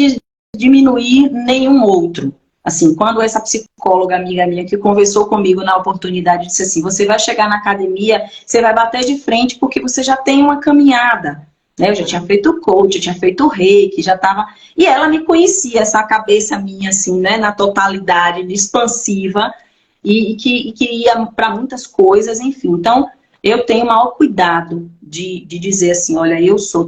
diminuir nenhum outro. Assim, quando essa psicóloga amiga minha que conversou comigo na oportunidade disse assim, você vai chegar na academia, você vai bater de frente porque você já tem uma caminhada, né? Eu já tinha feito coach, eu tinha feito reiki, já estava... E ela me conhecia, essa cabeça minha, assim, né, na totalidade, expansiva, e que ia para muitas coisas, enfim. Então, eu tenho o maior cuidado de dizer assim, olha, eu sou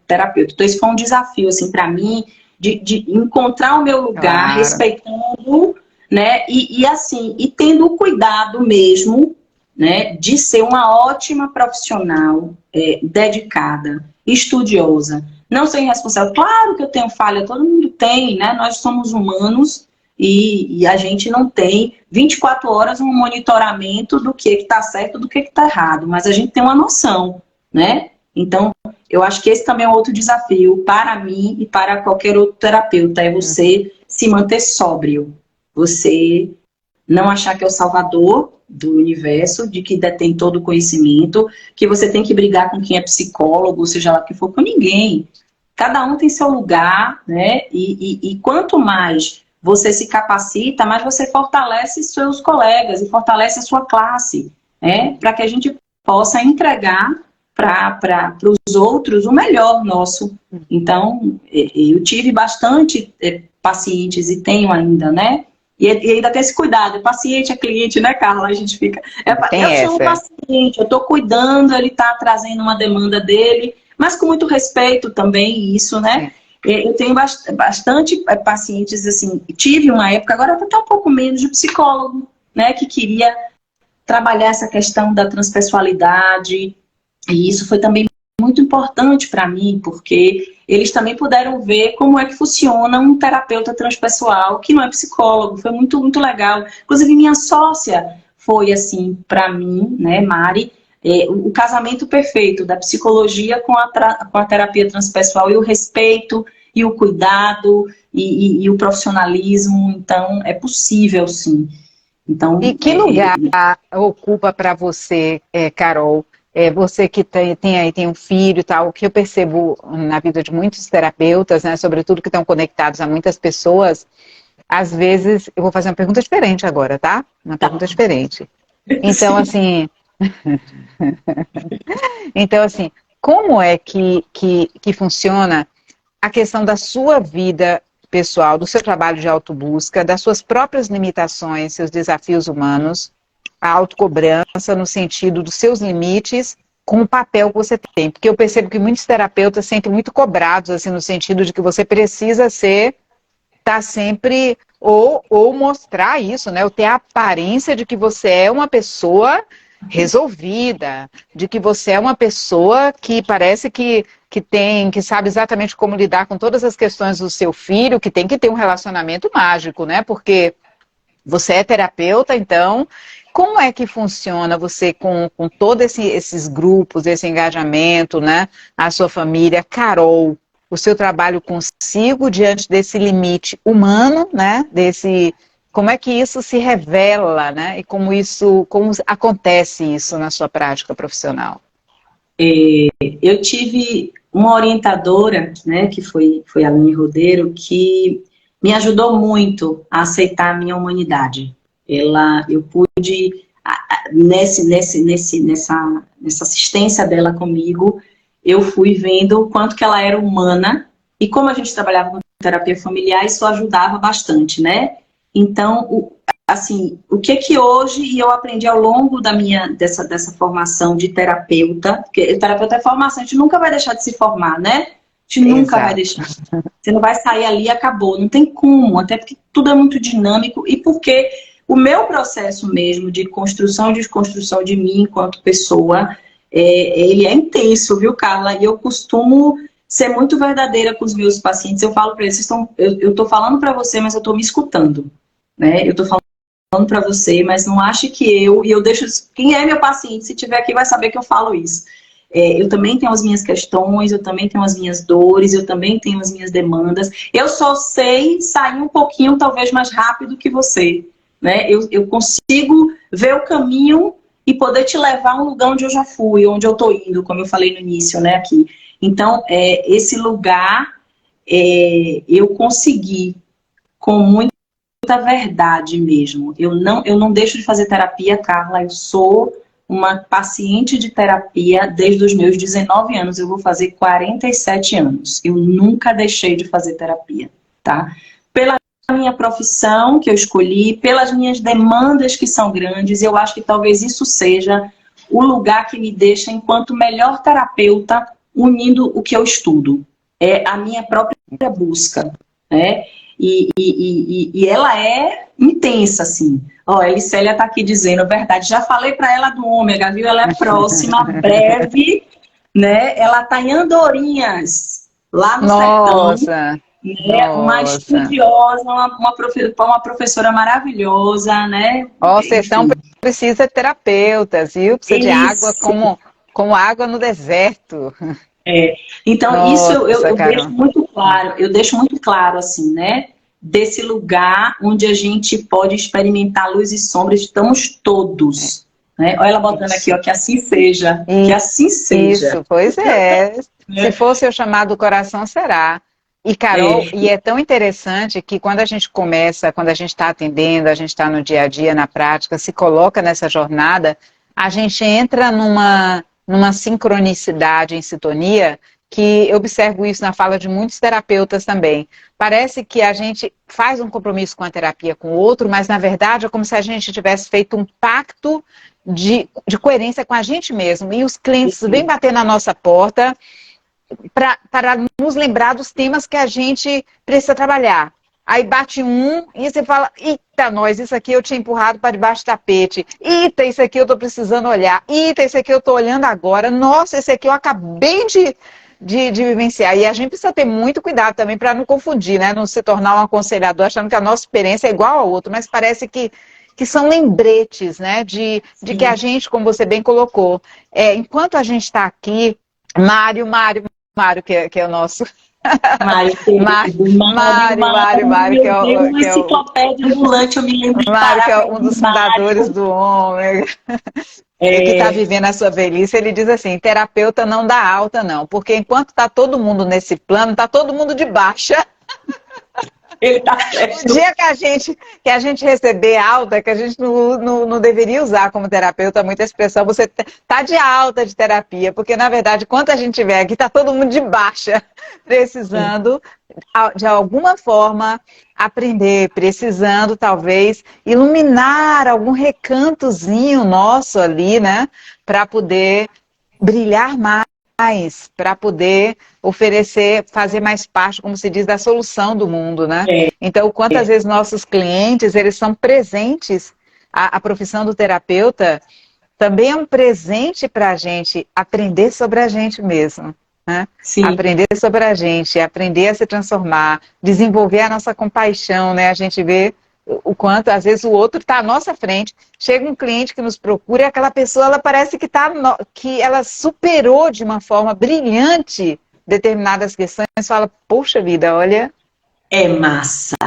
terapeuta. Então, isso foi um desafio, assim, para mim, de encontrar o meu lugar, claro, respeitando, né, e tendo o cuidado mesmo, né, de ser uma ótima profissional, dedicada, estudiosa, não ser irresponsável. Claro que eu tenho falha, todo mundo tem, né, nós somos humanos e a gente não tem 24 horas um monitoramento do que está certo, do que está errado, mas a gente tem uma noção, né? Então, eu acho que esse também é um outro desafio para mim e para qualquer outro terapeuta, é você se manter sóbrio, você não achar que é o salvador do universo, de que detém todo o conhecimento, que você tem que brigar com quem é psicólogo, seja lá o que for, com ninguém. Cada um tem seu lugar, né? E quanto mais você se capacita, mais você fortalece seus colegas e fortalece a sua classe, né? Para que a gente possa entregar para os outros o melhor nosso. Então, eu tive bastante pacientes e tenho ainda, né? E ainda tem esse cuidado, paciente é cliente, né, Carla? A gente fica... Eu chamo o paciente, eu estou cuidando, ele está trazendo uma demanda dele, mas com muito respeito também, isso, né? Eu tenho bastante pacientes, assim, tive uma época, agora está um pouco menos, de psicólogo, né, que queria trabalhar essa questão da transpessoalidade, e isso foi também muito importante para mim, porque eles também puderam ver como é que funciona um terapeuta transpessoal que não é psicólogo. Foi muito, muito legal. Inclusive, minha sócia foi assim para mim, né, Mari, o casamento perfeito da psicologia com a terapia transpessoal, e o respeito, e o cuidado, e o profissionalismo. Então, é possível, sim. Então, e que lugar ocupa para você, Carol? Você que tem um filho e tal, o que eu percebo na vida de muitos terapeutas, né, sobretudo que estão conectados a muitas pessoas, às vezes, eu vou fazer uma pergunta diferente agora, tá? Uma pergunta diferente. Então, assim, como é que funciona a questão da sua vida pessoal, do seu trabalho de autobusca, das suas próprias limitações, seus desafios humanos, a autocobrança no sentido dos seus limites com o papel que você tem? Porque eu percebo que muitos terapeutas sentem muito cobrados, assim, no sentido de que você precisa tá sempre, ou mostrar isso, né? Ou ter a aparência de que você é uma pessoa resolvida, de que você é uma pessoa que parece que sabe exatamente como lidar com todas as questões do seu filho, que tem que ter um relacionamento mágico, né? Porque você é terapeuta, então, como é que funciona você com todos esses grupos, esse engajamento, né? A sua família, Carol, o seu trabalho consigo diante desse limite humano, né? Como é que isso se revela, né? E como acontece isso na sua prática profissional? Eu tive uma orientadora, né, que foi a Aline Rodeiro, que me ajudou muito a aceitar a minha humanidade. Eu pude, nessa assistência dela comigo, eu fui vendo o quanto que ela era humana, e como a gente trabalhava com terapia familiar, isso ajudava bastante, né? Então, assim, o que hoje eu aprendi ao longo dessa formação de terapeuta, porque terapeuta é formação, a gente nunca vai deixar de se formar, né? A gente nunca vai deixar. Você não vai sair ali e acabou, não tem como, até porque tudo é muito dinâmico, e porque o meu processo mesmo de construção e desconstrução de mim enquanto pessoa, ele é intenso, viu, Carla? E eu costumo ser muito verdadeira com os meus pacientes. Eu falo para eles, eu estou falando para você, mas eu estou me escutando, né? Eu estou falando para você, mas não ache que e eu deixo, quem é meu paciente, se tiver aqui vai saber que eu falo isso. Eu também tenho as minhas questões, eu também tenho as minhas dores, eu também tenho as minhas demandas. Eu só sei sair um pouquinho, talvez mais rápido que você, né? Eu consigo ver o caminho e poder te levar a um lugar onde eu já fui, onde eu estou indo, como eu falei no início, né, aqui. Então, esse lugar, eu consegui com muita verdade mesmo. Eu não deixo de fazer terapia, Carla. Eu sou uma paciente de terapia desde os meus 19 anos. Eu vou fazer 47 anos. Eu nunca deixei de fazer terapia, tá? Pela minha profissão que eu escolhi, pelas minhas demandas que são grandes, eu acho que talvez isso seja o lugar que me deixa enquanto melhor terapeuta, unindo o que eu estudo. É a minha própria busca, né? E ela é intensa, assim. Ó, a Elicélia tá aqui dizendo a verdade. Já falei para ela do ômega, viu? Ela é próxima, breve, né? Ela tá em Andorinhas, lá no sertão. Né? Uma estudiosa, uma professora maravilhosa, né? Ó, o sertão precisa de terapeutas, viu? Precisa de água como água no deserto. Então, nossa, isso eu deixo muito claro, assim, né? Desse lugar onde a gente pode experimentar luz e sombra, estamos todos. Né? Olha ela botando aqui, ó, que assim seja. Que assim seja. Isso, pois é. Se for seu chamado, o coração será. E, Carol, e é tão interessante que quando a gente está atendendo, a gente está no dia a dia, na prática, se coloca nessa jornada, a gente entra numa sincronicidade, em sintonia, que eu observo isso na fala de muitos terapeutas também. Parece que a gente faz um compromisso com a terapia com o outro, mas na verdade é como se a gente tivesse feito um pacto de coerência com a gente mesmo. E os clientes vêm bater na nossa porta para nos lembrar dos temas que a gente precisa trabalhar. Aí bate um e você fala, eita, nós, isso aqui eu tinha empurrado para debaixo do tapete. Eita, isso aqui eu estou precisando olhar. Eita, isso aqui eu estou olhando agora. Nossa, esse aqui eu acabei de vivenciar. E a gente precisa ter muito cuidado também para não confundir, né? Não se tornar um aconselhador achando que a nossa experiência é igual ao outro, mas parece que são lembretes, né? De que a gente, como você bem colocou, enquanto a gente está aqui, Mário, que é o nosso... Mário, que é o... uma enciclopédia ambulante, eu me lembro. Mário, que é um dos fundadores do Ômega. E que está vivendo a sua velhice, ele diz assim, terapeuta não dá alta não, porque enquanto está todo mundo nesse plano, está todo mundo de baixa. Ele tá certo. O dia que a gente receber alta, que a gente não deveria usar como terapeuta muita expressão, você tá de alta de terapia, porque na verdade, quando a gente tiver aqui, tá todo mundo de baixa, precisando de alguma forma aprender, precisando talvez iluminar algum recantozinho nosso ali, né, para poder brilhar mais, para poder oferecer, fazer mais parte, como se diz, da solução do mundo, né? Então, quantas vezes nossos clientes, eles são presentes, a profissão do terapeuta também é um presente para a gente aprender sobre a gente mesmo, né? Aprender sobre a gente, aprender a se transformar, desenvolver a nossa compaixão, né? A gente vê o quanto, às vezes, o outro está à nossa frente. Chega um cliente que nos procura e aquela pessoa, ela parece que ela superou de uma forma brilhante determinadas questões. Fala, poxa vida, olha... É massa.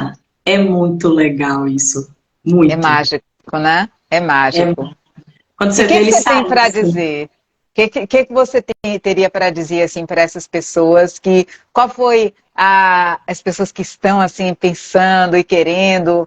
É muito legal isso. Muito. É mágico, né? É mágico. Quando você e o que você tem para dizer? O que você teria para dizer assim, para essas pessoas qual foi as pessoas que estão assim pensando e querendo,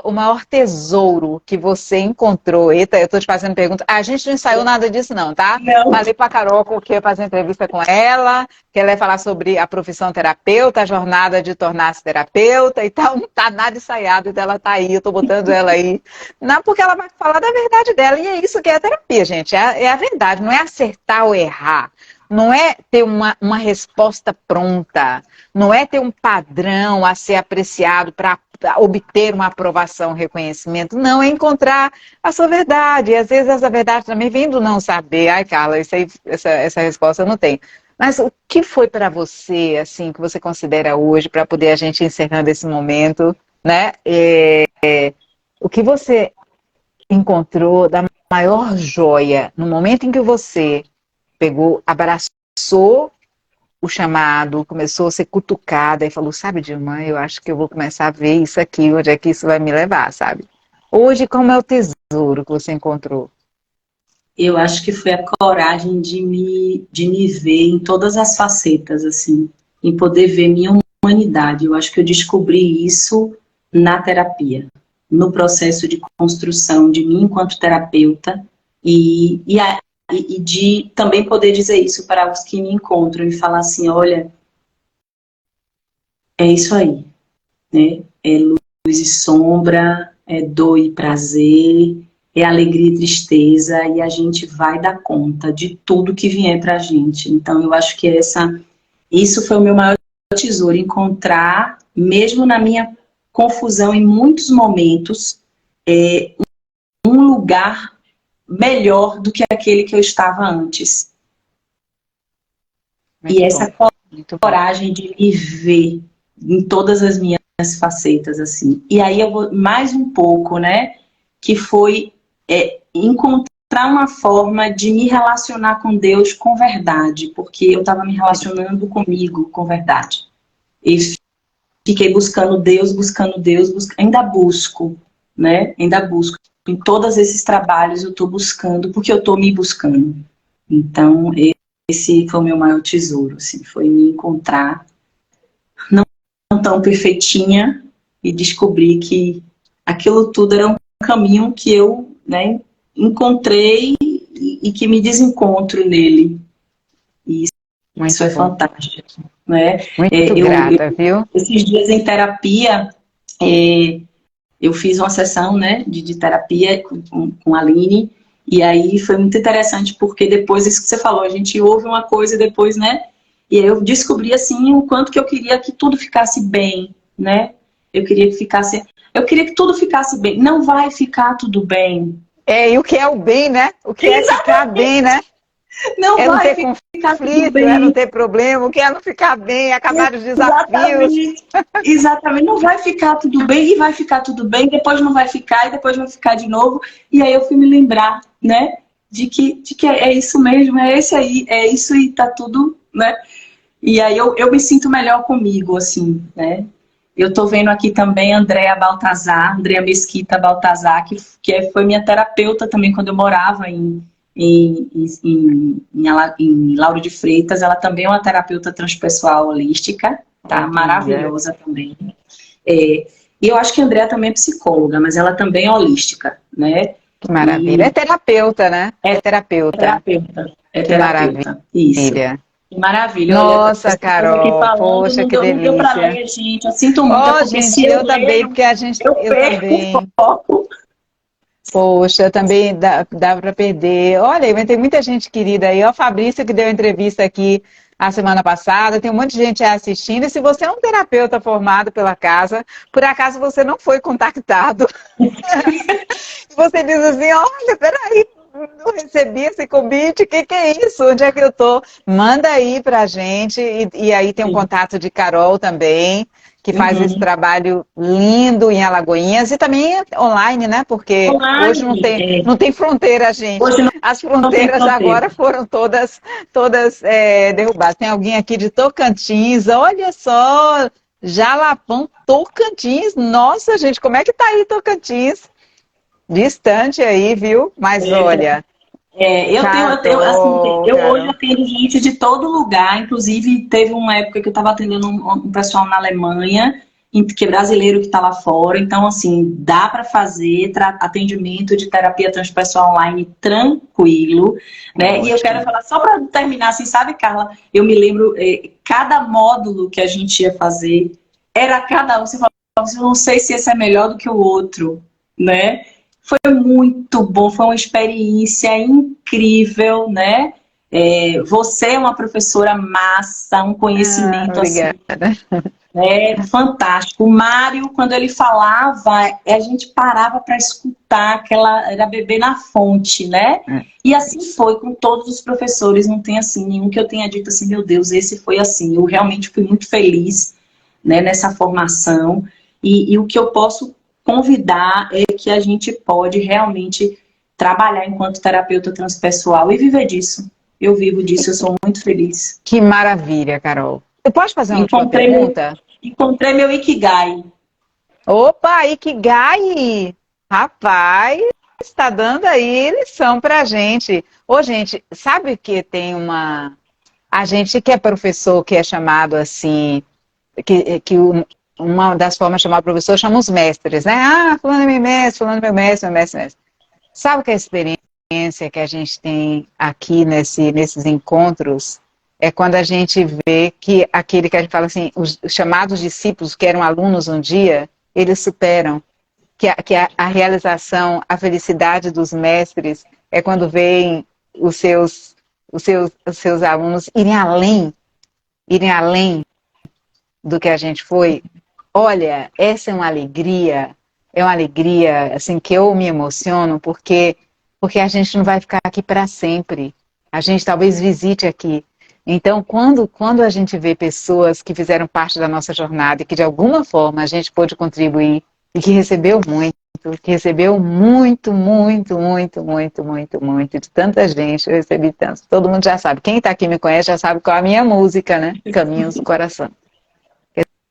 o maior tesouro que você encontrou? Eita, eu estou te fazendo pergunta. A gente não ensaiou nada disso não, tá? Não. Falei para a Carol que ia fazer entrevista com ela, que ela ia falar sobre a profissão terapeuta, a jornada de tornar-se terapeuta e tal. Não tá nada ensaiado, então ela tá aí, eu tô botando ela aí. Não, porque ela vai falar da verdade dela, e é isso que é a terapia, gente. É a verdade, não é acertar ou errar. Não é ter uma resposta pronta, não é ter um padrão a ser apreciado para obter uma aprovação, um reconhecimento. Não, é encontrar a sua verdade. E às vezes essa verdade também vem do não saber. Ai, Carla, essa resposta eu não tenho. Mas o que foi para você, assim, que você considera hoje, para poder a gente encerrando esse momento, né? O que você encontrou da maior joia no momento em que você pegou, abraçou o chamado, começou a ser cutucada e falou, sabe, Dilma, eu acho que eu vou começar a ver isso aqui, onde é que isso vai me levar, sabe? Hoje, como é o tesouro que você encontrou? Eu acho que foi a coragem de me ver em todas as facetas, assim, em poder ver minha humanidade. Eu acho que eu descobri isso na terapia, no processo de construção de mim enquanto terapeuta e de também poder dizer isso para os que me encontram e falar assim, olha, é isso aí, né? É luz e sombra, é dor e prazer, é alegria e tristeza, e a gente vai dar conta de tudo que vier para a gente. Então, eu acho que isso foi o meu maior tesouro, encontrar, mesmo na minha confusão em muitos momentos, um lugar melhor do que aquele que eu estava antes. Muito e essa bom. coragem de me ver em todas as minhas facetas, assim. E aí eu vou mais um pouco, né, que foi encontrar uma forma de me relacionar com Deus com verdade, porque eu estava me relacionando comigo com verdade. E fiquei buscando Deus, ainda busco, né, em todos esses trabalhos eu estou buscando, porque eu estou me buscando. Então, esse foi o meu maior tesouro, assim, foi me encontrar não tão perfeitinha e descobrir que aquilo tudo era um caminho que eu, né, encontrei e que me desencontro nele. E isso é bom. fantástico, né? Muito grata, viu? Esses dias em terapia, eu fiz uma sessão, né, de terapia com a Aline, e aí foi muito interessante, porque depois, isso que você falou, a gente ouve uma coisa e depois, né, e aí eu descobri, assim, o quanto que eu queria que tudo ficasse bem, né, eu queria que tudo ficasse bem. Não vai ficar tudo bem. E o que é o bem, né? O que é ficar bem, né? Não não vai ter ficar tudo conflito, bem. não ter problema, o que é não ficar bem, acabar os desafios. Exatamente, não vai ficar tudo bem, e vai ficar tudo bem, depois não vai ficar, e depois vai ficar de novo. E aí eu fui me lembrar, né, de que é isso mesmo, é esse aí, é isso e tá tudo, né? E aí eu me sinto melhor comigo, assim, né? Eu tô vendo aqui também Andréa Mesquita Baltazar, foi minha terapeuta também quando eu morava em Lauro de Freitas. Ela também é uma terapeuta transpessoal holística, tá? Maravilhosa também. E eu acho que a Andréa também é psicóloga, mas ela também é holística, né? Que maravilha. É terapeuta, né? É terapeuta. É terapeuta. Isso. Que maravilha. Nossa, olha, Carol, aqui falando, poxa, que não deu pra delícia. ler, gente. Eu sinto muito, porque gente, se eu também, porque eu perco também. o foco. Poxa, também dá para perder. Olha, mas tem muita gente querida aí. Ó, o Fabrício que deu entrevista aqui a semana passada, tem um monte de gente assistindo. E se você é um terapeuta formado pela casa, por acaso você não foi contactado, você diz assim, olha, peraí, não recebi esse convite, o que é isso? Onde é que eu tô? Manda aí pra gente, e aí tem um contato de Carol também, que faz esse trabalho lindo em Alagoinhas, e também online, né? Porque hoje não tem fronteira, gente. As fronteiras agora foram todas derrubadas. Tem alguém aqui de Tocantins, olha só, Jalapão, Tocantins. Nossa, gente, como é que tá aí Tocantins? Distante aí, viu? Mas olha. Hoje atendo gente de todo lugar. Inclusive, teve uma época que eu estava atendendo um pessoal na Alemanha, que é brasileiro que está lá fora. Então, assim, dá para fazer atendimento de terapia transpessoal online tranquilo, né? E eu quero falar, só para terminar, assim, sabe, Carla? Eu me lembro, cada módulo que a gente ia fazer, era cada um. Você falava, eu não sei se esse é melhor do que o outro, né? Foi muito bom, foi uma experiência incrível, né? Você é uma professora massa, um conhecimento assim, fantástico. O Mário, quando ele falava, a gente parava para escutar, era bebê na fonte, né? E assim foi com todos os professores, não tem assim nenhum que eu tenha dito assim, meu Deus, esse foi assim. Eu realmente fui muito feliz, né, nessa formação, e o que eu posso convidar é que a gente pode realmente trabalhar enquanto terapeuta transpessoal e viver disso. Eu vivo disso, eu sou muito feliz. Que maravilha, Carol. Eu posso fazer uma última pergunta? Encontrei meu Ikigai. Opa, Ikigai! Rapaz, está dando aí lição pra gente. Ô, gente, sabe que tem a gente que é professor, que é chamado assim, uma das formas de chamar o professor chama os mestres, né? Ah, fulano é meu mestre, fulano é meu mestre, meu mestre, meu mestre. Sabe que a experiência que a gente tem aqui nesses encontros é quando a gente vê que aquele que a gente fala assim, os chamados discípulos que eram alunos um dia, eles superam. Que a realização, a felicidade dos mestres é quando veem os seus alunos irem além do que a gente foi. Olha, essa é uma alegria assim que eu me emociono porque a gente não vai ficar aqui para sempre. A gente talvez visite aqui. Então, quando a gente vê pessoas que fizeram parte da nossa jornada e que de alguma forma a gente pôde contribuir e que recebeu muito de tanta gente, eu recebi tanto. Todo mundo já sabe. Quem está aqui me conhece já sabe qual é a minha música, né? Caminhos do Coração.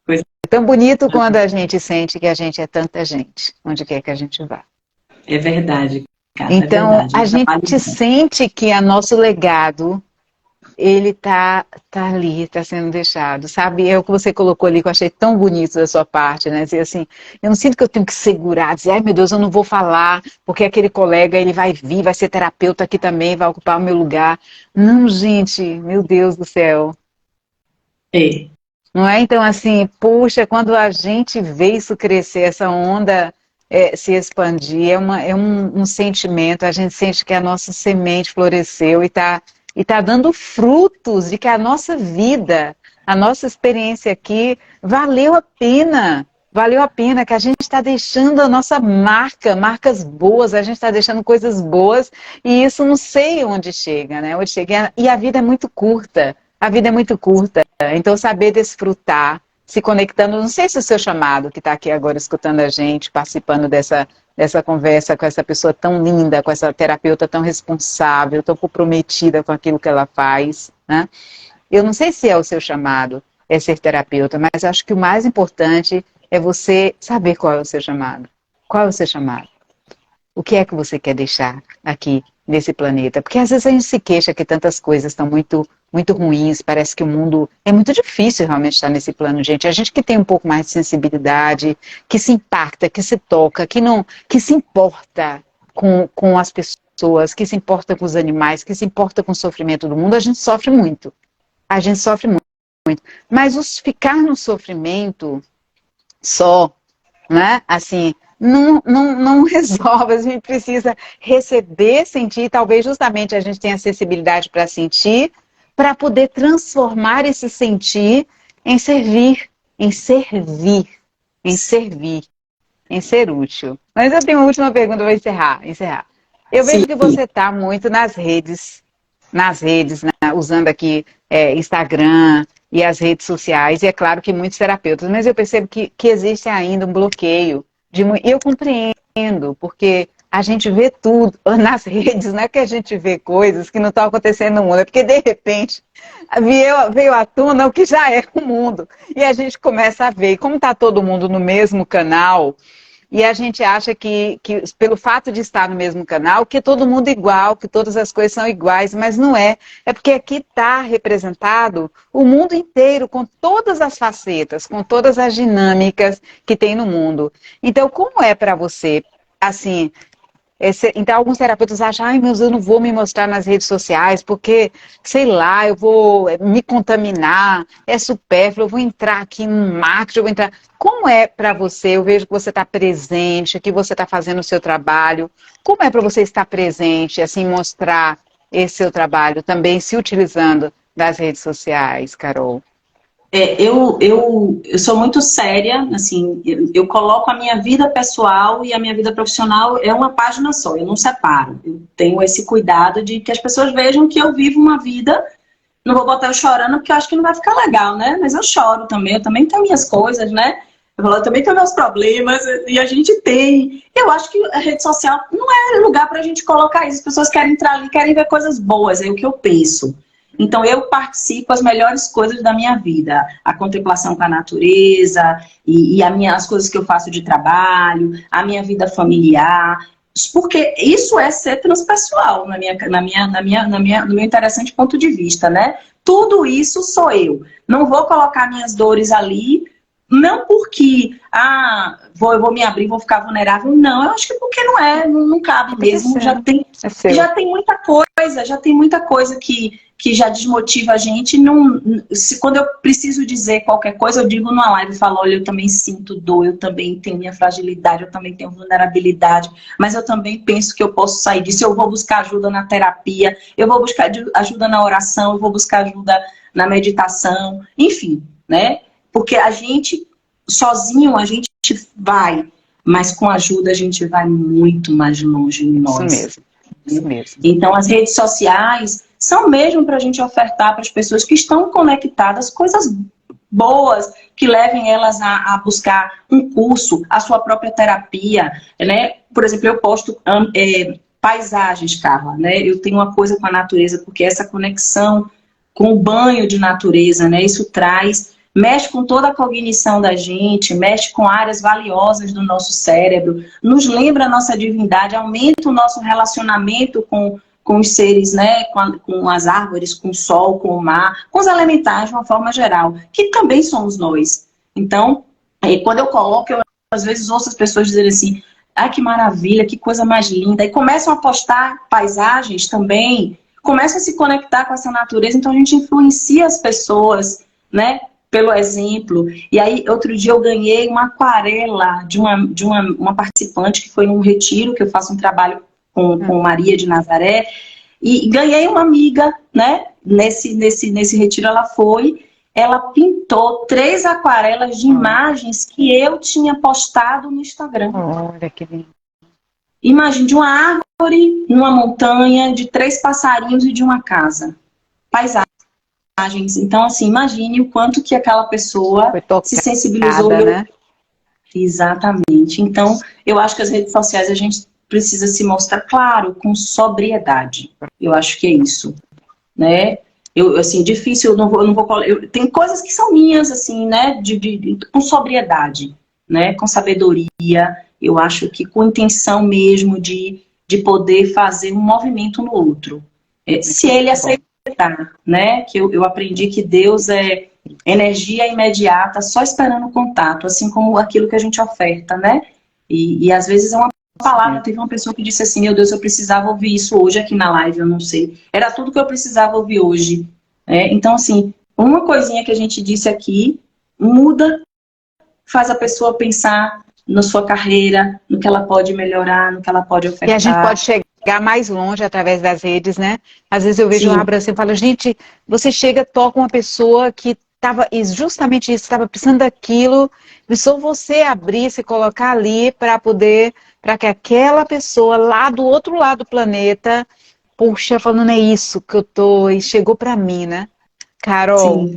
É tão bonito quando a gente sente que a gente é tanta gente, onde quer que a gente vá. É verdade, cara. Então, a gente sente que o nosso legado ele tá ali, tá sendo deixado, sabe? É o que você colocou ali, que eu achei tão bonito da sua parte, né? Dizer assim, eu não sinto que eu tenho que segurar, dizer, ai meu Deus, eu não vou falar, porque aquele colega, ele vai vir, vai ser terapeuta aqui também, vai ocupar o meu lugar. Não, gente, meu Deus do céu. É. Não é? Então, assim, puxa, quando a gente vê isso crescer, essa onda se expandir, é um sentimento, a gente sente que a nossa semente floresceu e tá dando frutos de que a nossa vida, a nossa experiência aqui valeu a pena, que a gente está deixando a nossa marca, marcas boas, a gente está deixando coisas boas, e isso não sei onde chega, né? Onde chega, e a vida é muito curta. A vida é muito curta, então saber desfrutar, se conectando, não sei se o seu chamado, que está aqui agora escutando a gente, participando dessa conversa com essa pessoa tão linda, com essa terapeuta tão responsável, tão comprometida com aquilo que ela faz, né? Eu não sei se é o seu chamado, é ser terapeuta, mas acho que o mais importante é você saber qual é o seu chamado. Qual é o seu chamado? O que é que você quer deixar aqui nesse planeta? Porque às vezes a gente se queixa que tantas coisas estão muito, muito ruins, parece que o mundo é muito difícil realmente estar nesse plano, gente. A gente que tem um pouco mais de sensibilidade, que se impacta, que se toca, que se importa com as pessoas, que se importa com os animais, que se importa com o sofrimento do mundo, a gente sofre muito. A gente sofre muito. Mas ficar no sofrimento só, né? Assim, não resolve, a gente precisa receber, sentir, talvez justamente a gente tenha acessibilidade para sentir, para poder transformar esse sentir em servir, em servir, em servir, em ser útil. Mas eu tenho uma última pergunta para encerrar. Eu Sim. vejo que você está muito nas redes, né, usando aqui Instagram e as redes sociais, e é claro que muitos terapeutas, mas eu percebo que existe ainda um bloqueio. Eu compreendo, porque a gente vê tudo nas redes, não é que a gente vê coisas que não estão acontecendo no mundo, é porque de repente veio à tona o que já é o mundo, e a gente começa a ver, e como está todo mundo no mesmo canal, e a gente acha que pelo fato de estar no mesmo canal, que é todo mundo igual, que todas as coisas são iguais, mas não é. É porque aqui está representado o mundo inteiro, com todas as facetas, com todas as dinâmicas que tem no mundo. Então, como é para você, assim, então alguns terapeutas acham, ai, mas eu não vou me mostrar nas redes sociais, porque, sei lá, eu vou me contaminar, é supérfluo, eu vou entrar aqui no marketing, eu vou entrar... Como é para você? Eu vejo que você está presente, que você está fazendo o seu trabalho. Como é para você estar presente, assim, mostrar esse seu trabalho também se utilizando das redes sociais, Carol? Eu sou muito séria, assim, eu coloco a minha vida pessoal e a minha vida profissional é uma página só, eu não separo. Eu tenho esse cuidado de que as pessoas vejam que eu vivo uma vida, não vou botar eu chorando porque eu acho que não vai ficar legal, né? Mas eu choro também, eu também tenho minhas coisas, né? Eu também tenho meus problemas e a gente tem. Eu acho que a rede social não é lugar pra gente colocar isso. As pessoas querem entrar ali, querem ver coisas boas, é o que eu penso. Então, eu participo as melhores coisas da minha vida. A contemplação com a natureza, e as coisas que eu faço de trabalho, a minha vida familiar. Porque isso é ser transpessoal, no meu interessante ponto de vista, né? Tudo isso sou eu. Não vou colocar minhas dores ali, não porque, eu vou me abrir, vou ficar vulnerável. Não, eu acho que porque não cabe mesmo. Já tem muita coisa que já desmotiva a gente. Quando eu preciso dizer qualquer coisa, eu digo numa live e falo, olha, eu também sinto dor, eu também tenho minha fragilidade, eu também tenho vulnerabilidade, mas eu também penso que eu posso sair disso. Eu vou buscar ajuda na terapia, eu vou buscar ajuda na oração, eu vou buscar ajuda na meditação, enfim, né? Porque a gente, sozinho, a gente vai, mas com ajuda a gente vai muito mais longe em nós. Isso mesmo. Então, as redes sociais são mesmo para a gente ofertar para as pessoas que estão conectadas coisas boas, que levem elas a buscar um curso, a sua própria terapia, né? Por exemplo, eu posto paisagens, Carla, né? Eu tenho uma coisa com a natureza, porque essa conexão com o banho de natureza, né? Isso mexe com toda a cognição da gente, mexe com áreas valiosas do nosso cérebro, nos lembra a nossa divindade, aumenta o nosso relacionamento com com os seres, né, com as árvores, com o sol, com o mar, com os elementais de uma forma geral, que também somos nós. Então, quando eu coloco, eu às vezes ouço as pessoas dizerem assim, ah, que maravilha, que coisa mais linda, e começam a postar paisagens também, começam a se conectar com essa natureza, então a gente influencia as pessoas, né, pelo exemplo. E aí, outro dia eu ganhei uma aquarela de uma participante que foi num retiro, que eu faço um trabalho com Maria de Nazaré, e ganhei uma amiga, né? Nesse retiro ela pintou 3 aquarelas de imagens que eu tinha postado no Instagram. Olha que lindo. Imagem de uma árvore, numa montanha, de 3 passarinhos e de uma casa. Paisagens. Então, assim, imagine o quanto que aquela pessoa se sensibilizou. Né? Exatamente. Então, eu acho que as redes sociais a gente precisa se mostrar, claro, com sobriedade. Eu acho que é isso, né? Assim, difícil, eu não vou tem coisas que são minhas, assim, né? Com sobriedade, né? Com sabedoria. Eu acho que com intenção mesmo de poder fazer um movimento no outro. Se ele aceitar, né? Que eu aprendi que Deus é energia imediata, só esperando o contato, assim como aquilo que a gente oferta, né? E às vezes é uma palavra. Teve uma pessoa que disse assim, meu Deus, eu precisava ouvir isso hoje aqui na live, eu não sei. Era tudo que eu precisava ouvir hoje. Então, assim, uma coisinha que a gente disse aqui muda, faz a pessoa pensar na sua carreira, no que ela pode melhorar, no que ela pode ofertar. E a gente pode chegar mais longe através das redes, né? Às vezes eu vejo uma abraço e falo, gente, você chega, toca uma pessoa que estava justamente isso, estava precisando daquilo, precisou você abrir, se colocar ali para que aquela pessoa lá do outro lado do planeta, puxa, falando, é isso que eu tô, e chegou para mim, né? Carol,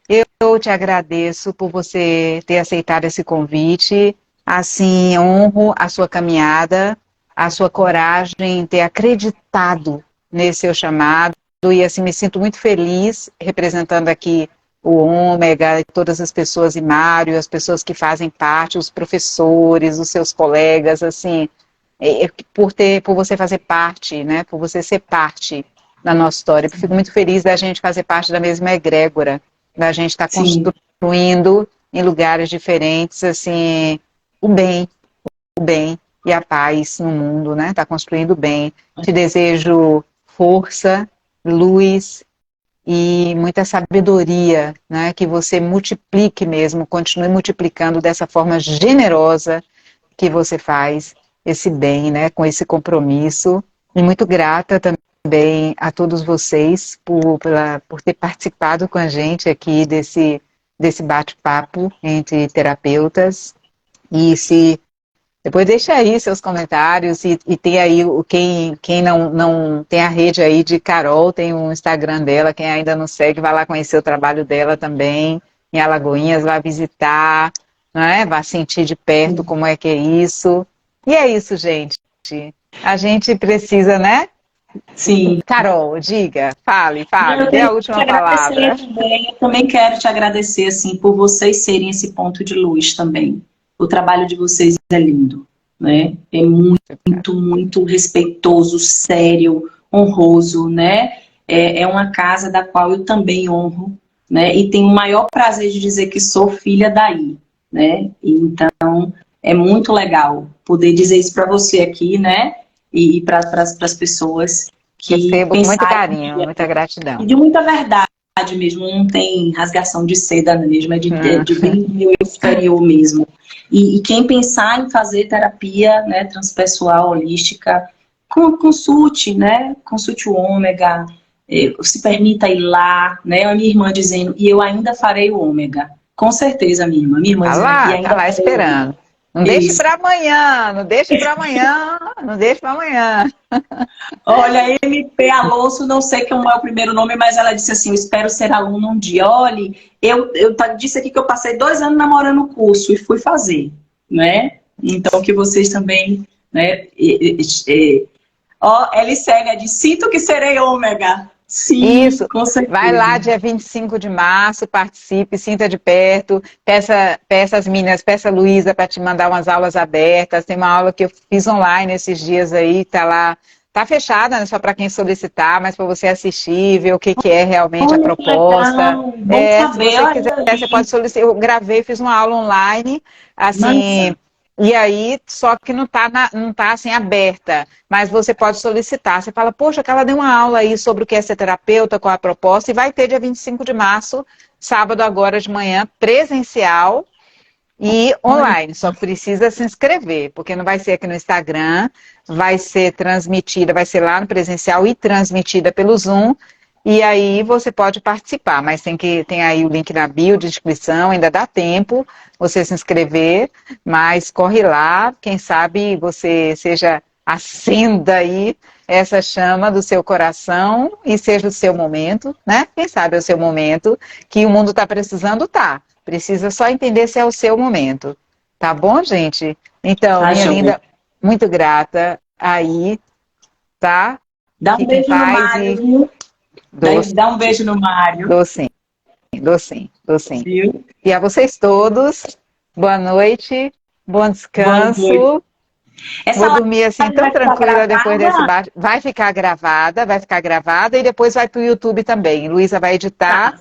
eu te agradeço por você ter aceitado esse convite, assim, honro a sua caminhada, a sua coragem em ter acreditado nesse seu chamado, e assim, me sinto muito feliz representando aqui o Ômega, todas as pessoas, e Mário, as pessoas que fazem parte, os professores, os seus colegas, assim, por você fazer parte, né, por você ser parte da nossa história. Eu fico muito feliz da gente fazer parte da mesma egrégora, da gente estar construindo em lugares diferentes, assim, o bem e a paz no mundo, né, tá construindo o bem. Te desejo força, luz e muita sabedoria, né, que você multiplique mesmo, continue multiplicando dessa forma generosa que você faz esse bem, né, com esse compromisso. E muito grata também a todos vocês por ter participado com a gente aqui desse bate-papo entre terapeutas. E depois deixa aí seus comentários e tem aí quem não tem a rede aí de Carol, tem o Instagram dela, quem ainda não segue, vai lá conhecer o trabalho dela também, em Alagoinhas, vai visitar, né? Vai sentir de perto como é que é isso. E é isso, gente. A gente precisa, né? Sim. Carol, diga, fale, dê a última palavra. Eu também quero te agradecer, assim, por vocês serem esse ponto de luz também. O trabalho de vocês é lindo, né? É muito respeitoso, sério, honroso, né? É uma casa da qual eu também honro, né? E tenho o maior prazer de dizer que sou filha daí, né? Então, é muito legal poder dizer isso para você aqui, né? E para as pessoas que recebo com muito carinho, muita gratidão. E de muita verdade mesmo, não tem rasgação de seda mesmo, é de bem superior mesmo. E quem pensar em fazer terapia, né, transpessoal, holística, consulte, né, consulte o Ômega, se permita ir lá, né, a minha irmã dizendo, e eu ainda farei o Ômega. Com certeza, minha irmã dizendo que ainda tá lá esperando. Não deixe para amanhã, não deixe para amanhã, não deixe para amanhã. Olha, MP Alonso, não sei como é o primeiro nome, mas ela disse assim, eu espero ser aluna um dia. Olha, eu disse aqui que eu passei 2 anos namorando o curso e fui fazer, né? Então, que vocês também, né? Elissénia diz, sinto que serei ômega. Sim, isso, com certeza. Vai lá dia 25 de março, participe, sinta de perto, peça as meninas, peça a Luísa para te mandar umas aulas abertas, tem uma aula que eu fiz online esses dias aí, tá lá Tá fechada, né? Só para quem solicitar, mas para você assistir, ver o que, que é realmente a Olha, que proposta. legal. Bom É, se saber, você olha quiser, você aí. pode solicitar. Eu gravei, fiz uma aula online, assim, Massa. e aí, só que não tá assim aberta, mas você pode solicitar. Você fala, poxa, que ela deu uma aula aí sobre o que é ser terapeuta, qual a proposta, e vai ter dia 25 de março, sábado agora de manhã, presencial. E Olha, online, só precisa se inscrever, porque não vai ser aqui no Instagram, vai ser transmitida, vai ser lá no presencial e transmitida pelo Zoom, e aí você pode participar, mas tem aí o link na bio de inscrição, ainda dá tempo você se inscrever, mas corre lá, quem sabe você acenda aí essa chama do seu coração e seja o seu momento, né? Quem sabe é o seu momento, que o mundo está precisando, tá. Precisa só entender se é o seu momento. Tá bom, gente? Então, tá, minha joia. linda, muito grata aí, tá? Dá um Fique em beijo no paz Mário, e viu? doce. Dá um beijo no Mário, Dou sim, dou sim, dou sim. viu? E a vocês todos, boa noite, bom Boa noite. descanso. Vou Essa dormir assim live tão vai ficar tranquila depois desse gravada? bate. Vai ficar gravada e depois vai para o YouTube também. Luísa vai editar Tá.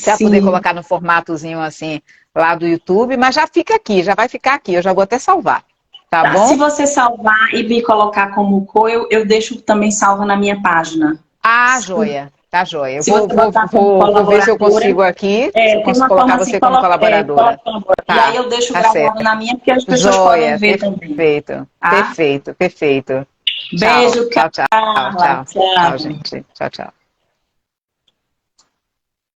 para poder Sim. colocar no formatozinho assim lá do YouTube, mas já fica aqui, já vai ficar aqui. Eu já vou até salvar, tá Tá. Se bom? você salvar e me colocar como eu deixo também salva na minha página. Ah, joia, tá joia. Eu Se você botar como vou ver se eu colaboradora, consigo aqui, se eu tem consigo uma forma colocar assim, você como colaboradora. coloca. E aí Tá, eu deixo tá gravado certo. na minha, porque as pessoas podem Joia, ver também. perfeito, Tá? perfeito, perfeito. Tchau, Beijo, tchau, tchau, Carla. tchau. Tchau, Tchau. gente. Tchau, tchau.